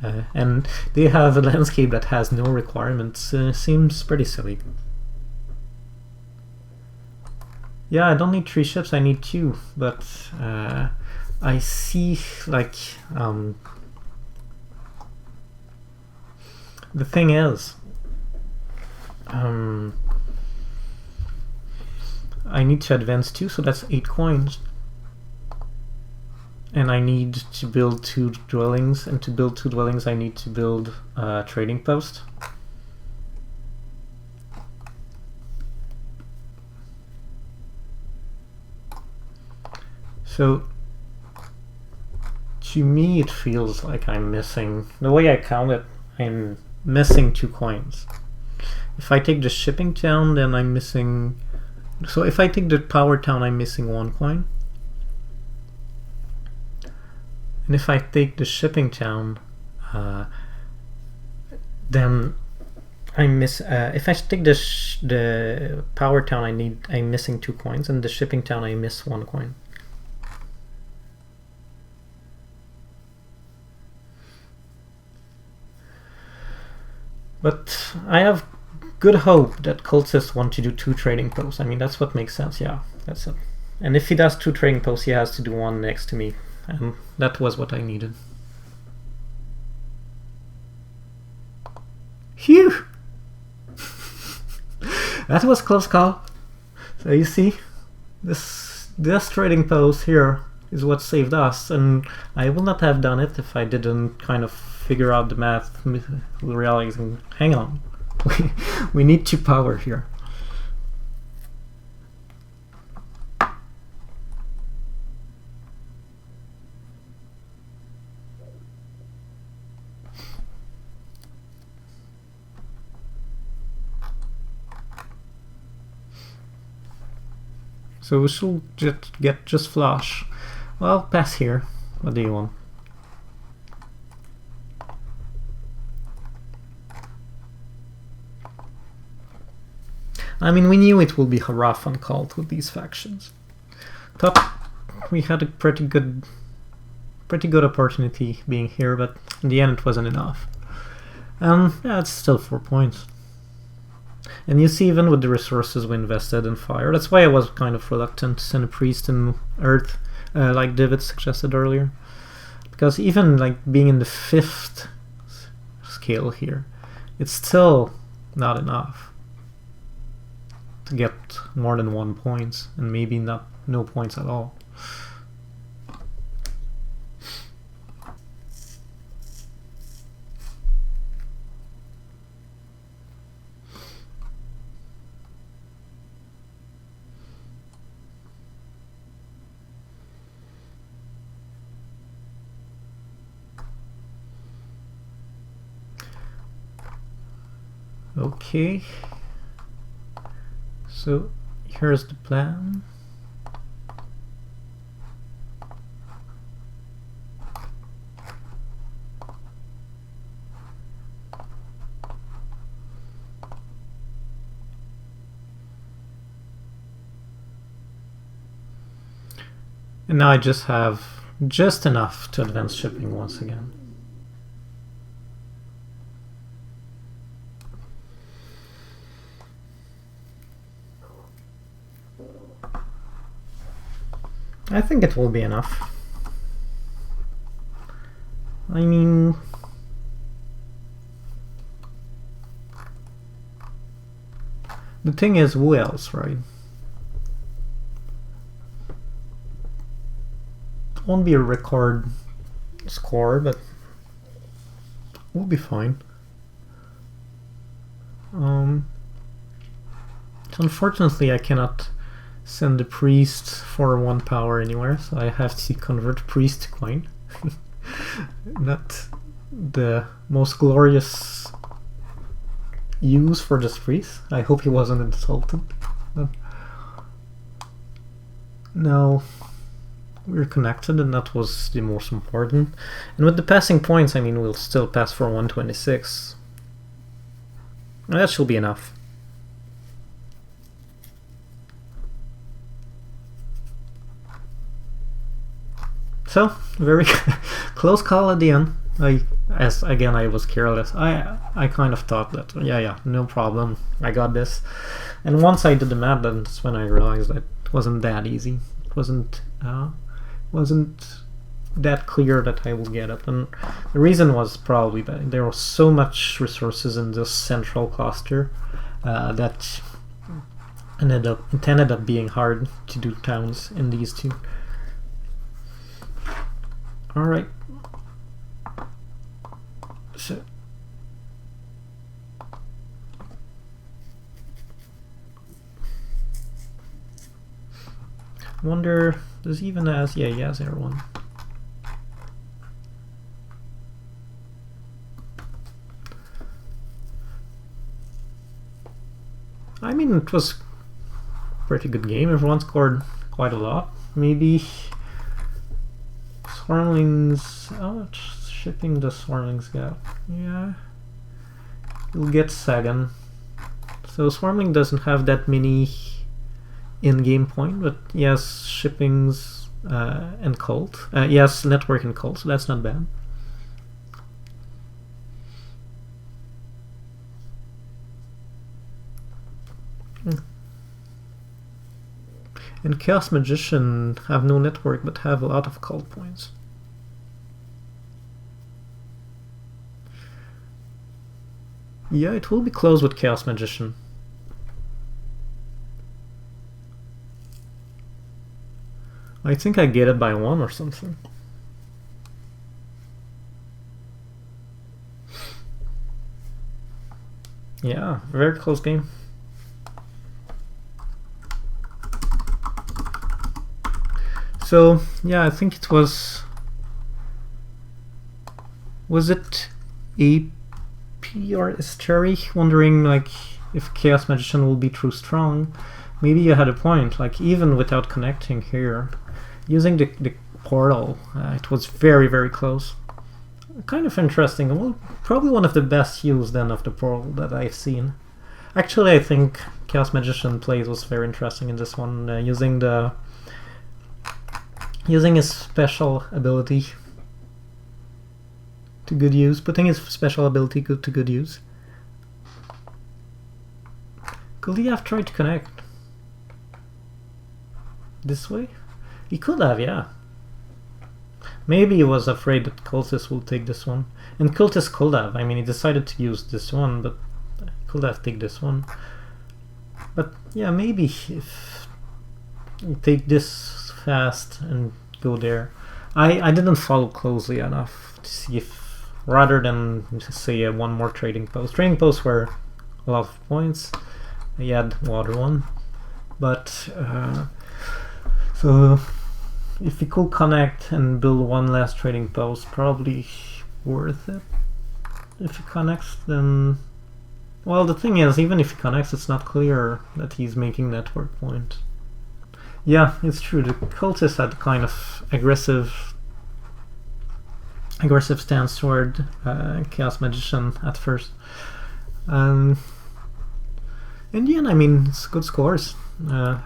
and they have a landscape that has no requirements, seems pretty silly. Yeah, I don't need 3 ships, I need 2, but I see, like, the thing is, I need to advance 2, so that's 8 coins. And I need to build 2 dwellings, and to build 2 dwellings I need to build a trading post. So, to me it feels like I'm missing, the way I count it, I'm missing 2 coins. If I take the shipping town, then I'm missing... So if I take the power town, I'm missing 1 coin. And if I take the shipping town, then I miss... if I take the power town, I'm missing 2 coins, and the shipping town, I miss 1 coin. But I have good hope that cultists want to do 2 trading posts. I mean, that's what makes sense. Yeah, that's it. And if he does 2 trading posts, he has to do 1 next to me. And that was what I needed. Phew! That was close call. So you see, this trading post here is what saved us, and I would not have done it if I didn't kind of figure out the math, realizing, hang on, we need 2 power here. So we should get just flush. Well, pass here. What do you want? I mean, we knew it would be rough on cult with these factions. Thought we had a pretty good opportunity being here, but in the end it wasn't enough. Yeah, it's still 4 points. And you see, even with the resources we invested in fire, that's why I was kind of reluctant to send a priest in earth, like David suggested earlier. Because even like being in the 5th scale here, it's still not enough to get more than 1 point, and maybe no points at all. Okay, so here's the plan. And now I just have just enough to advance shipping once again. I think it will be enough. I mean, the thing is, who else, right? It won't be a record score, but we'll be fine. So unfortunately I cannot send the priest for 1 power anywhere, so I have to convert priest to coin. Not the most glorious use for this priest. I hope he wasn't insulted. But now we're connected, and that was the most important. And with the passing points, I mean, we'll still pass for 126. That should be enough. So, very close call at the end. I was careless. I kind of thought that, yeah, no problem, I got this. And once I did the math, that's when I realized that it wasn't that easy. It wasn't that clear that I will get it. And the reason was probably that there was so much resources in this central cluster that it ended up being hard to do towns in these two. Alright. So wonder, does he even has, yeah, he has air one. I mean, it was a pretty good game. Everyone scored quite a lot. Maybe Swarmlings, oh, shipping the Swarmlings gap. Yeah, you'll get second. So Swarmling doesn't have that many in-game point, but yes, shippings and cult. Yes, network and cult, so that's not bad. And Chaos Magician have no network but have a lot of cult points. Yeah, it will be close with Chaos Magician. I think I get it by 1 or something. Yeah, very close game. So, yeah, I think it was it AP or Terry wondering like if Chaos Magician will be too strong? Maybe you had a point, like even without connecting here, using the portal, it was very, very close. Kind of interesting. Well, probably one of the best use then of the portal that I've seen. Actually, I think Chaos Magician plays was very interesting in this one, using his special ability to good use, putting his special ability to good use. Could he have tried to connect this way? He could have, yeah. Maybe he was afraid that Cultist will take this one. And Cultist could have. I mean, he decided to use this one, but could have taken this one. But yeah, maybe if you take this fast and go there. I didn't follow closely enough to see if, rather than say one more trading post. Trading posts were a lot of points. I had water one, but so if we could connect and build one last trading post, probably worth it. If he connects, then, well, the thing is, even if he connects, it's not clear that he's making network point. Yeah, it's true. The cultist had kind of aggressive stance toward Chaos Magician at first. In the end, I mean, it's good scores.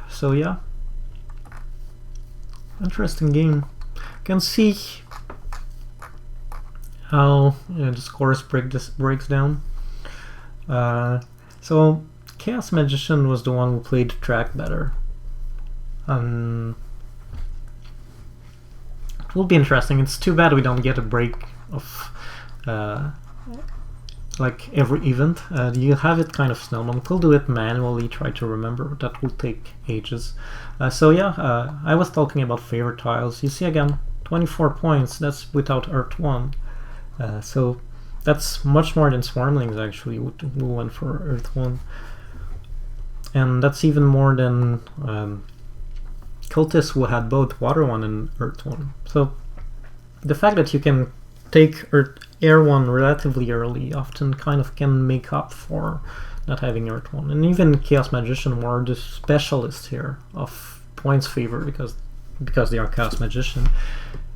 So yeah, interesting game. You can see how the scores breaks down. So Chaos Magician was the one who played the track better. It will be interesting. It's too bad we don't get a break of like every event. You have it kind of snowman. We'll do it manually, try to remember. That will take ages. So yeah, I was talking about favorite tiles. You see again, 24 points. That's without Earth 1. So that's much more than Swarmlings actually who went for Earth 1. And that's even more than Cultists who had both Water 1 and Earth 1. So the fact that you can take Air 1 relatively early often kind of can make up for not having Earth 1. And even Chaos Magician were the specialists here of points favor because they are Chaos Magician.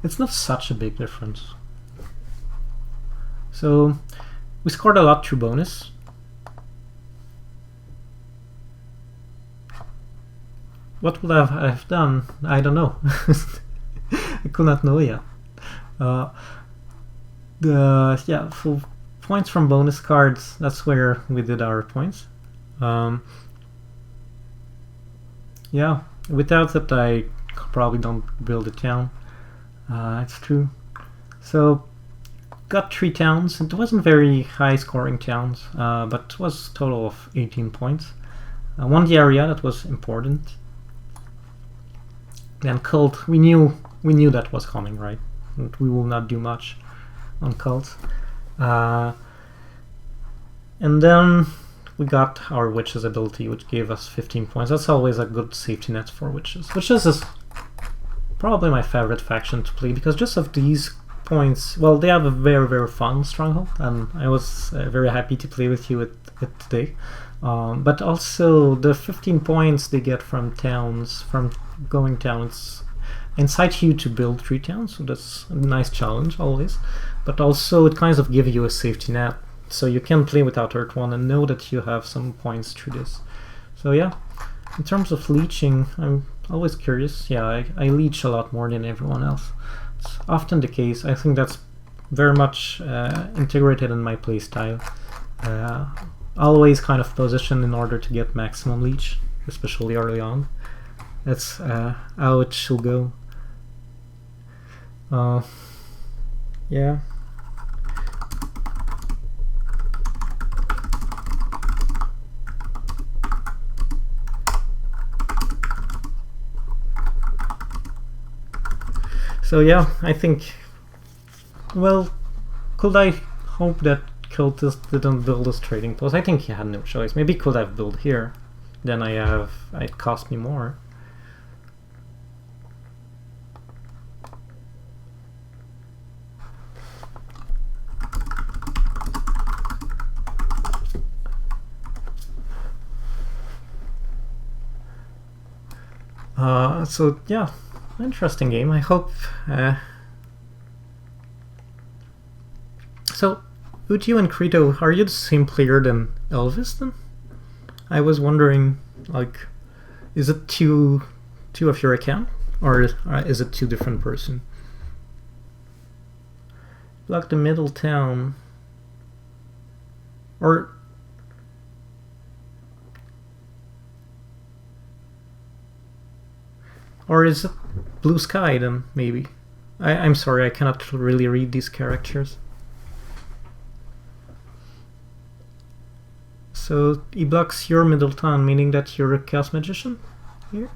It's not such a big difference. So we scored a lot through bonus. What would I have done? I don't know. I could not know yet. Yeah, for points from bonus cards, that's where we did our points. Yeah, without that I probably don't build a town. It's true. So got 3 towns. It wasn't very high scoring towns, but it was a total of 18 points. Won the area, that was important. Then cult, we knew that was coming, right? And we will not do much on cult. And then we got our witches ability, which gave us 15 points. That's always a good safety net for witches. Witches is probably my favorite faction to play because just of these points, well, they have a very, very fun stronghold, and I was very happy to play with you with it today. But also the 15 points they get from towns, from going towns, incite you to build 3 towns, so that's a nice challenge always. But also it kind of gives you a safety net, so you can play without Earth 1 and know that you have some points through this. So yeah, in terms of leeching, I'm always curious. Yeah, I leech a lot more than everyone else. It's often the case. I think that's very much integrated in my playstyle. Always kind of position in order to get maximum leech, especially early on. That's how it should go. Yeah. So yeah, I think, well, could I hope that Cultist didn't build this trading post? I think he had no choice. Maybe could have built here, then it cost me more. So yeah, interesting game. I hope. So, Uju and Krito, are you the same player than Elvis then? I was wondering, like, is it two of your account, or is it 2 different person? Block the middle town, or is it Blue Sky then, maybe? I'm sorry, I cannot really read these characters. So he blocks your middle town, meaning that you're a Chaos Magician here?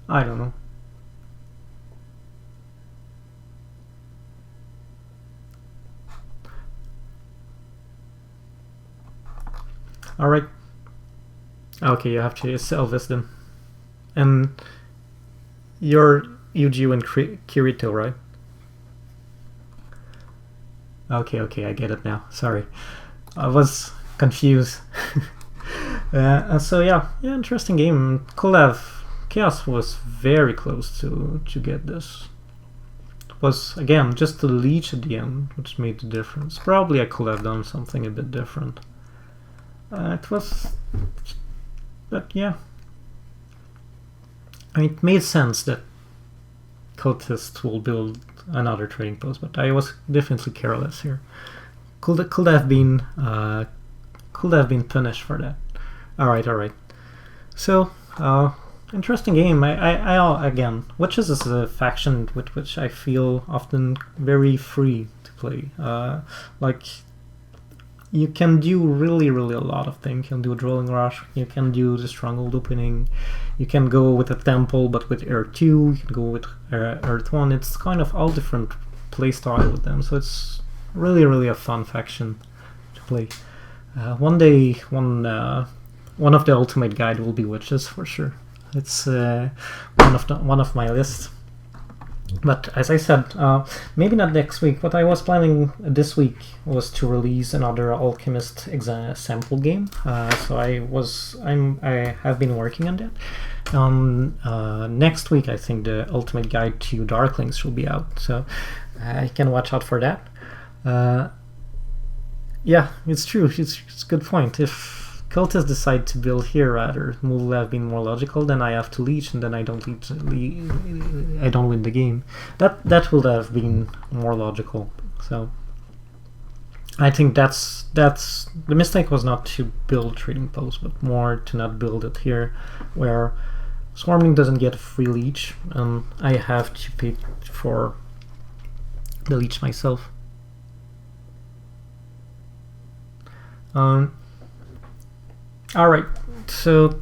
I don't know. Alright. Okay, you have to sell this then. And you're Uju and Kirito, right? Okay, I get it now. Sorry. I was confused. So yeah, interesting game. Chaos was very close to get this. It was, again, just the leech at the end which made the difference. Probably I could have done something a bit different. It was... But yeah, I mean, it made sense that Cultists will build another trading post, but I was definitely careless here. Could have been punished for that. All right. So interesting game. Again, Witches is a faction with which I feel often very free to play. Like, you can do really a lot of things. You can do a Drilling Rush, you can do the Stronghold opening, you can go with a Temple but with Earth 2, you can go with Earth 1. It's kind of all different playstyle with them, so it's really a fun faction to play. One day, one of the ultimate guide will be Witches for sure. It's one of my lists. But as I said, maybe not next week. What I was planning this week was to release another Alchemist sample game. So I have been working on that. Next week, I think the Ultimate Guide to Darklings will be out. So I can watch out for that. Yeah, it's true. It's a good point. If cultists decide to build here rather, would have been more logical. Then I have to leech, and then I don't I don't win the game. That would have been more logical. So I think that's the mistake was not to build trading posts, but more to not build it here, where Swarming doesn't get a free leech, and I have to pay for the leech myself. Alright, so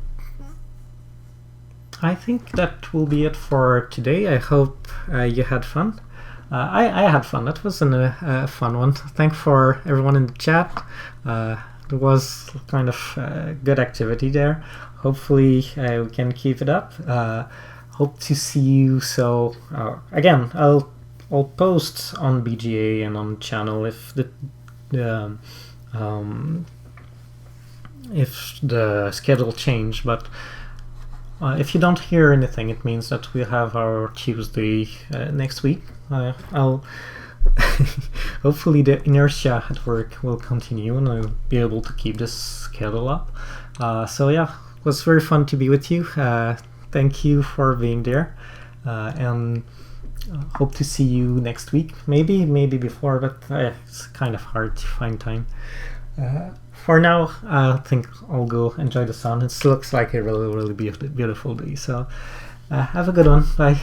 I think that will be it for today. I hope you had fun. I had fun. That was a fun one. Thanks for everyone in the chat. It was kind of good activity there. Hopefully we can keep it up. Hope to see you. So again, I'll post on BGA and on channel if the schedule change, but if you don't hear anything, it means that we have our Tuesday next week. I'll hopefully the inertia at work will continue and I'll be able to keep this schedule up. So yeah, it was very fun to be with you. Thank you for being there, and hope to see you next week. Maybe before, but it's kind of hard to find time. For now, I think I'll go enjoy the sun. It looks like a really beautiful day. So have a good one. Bye.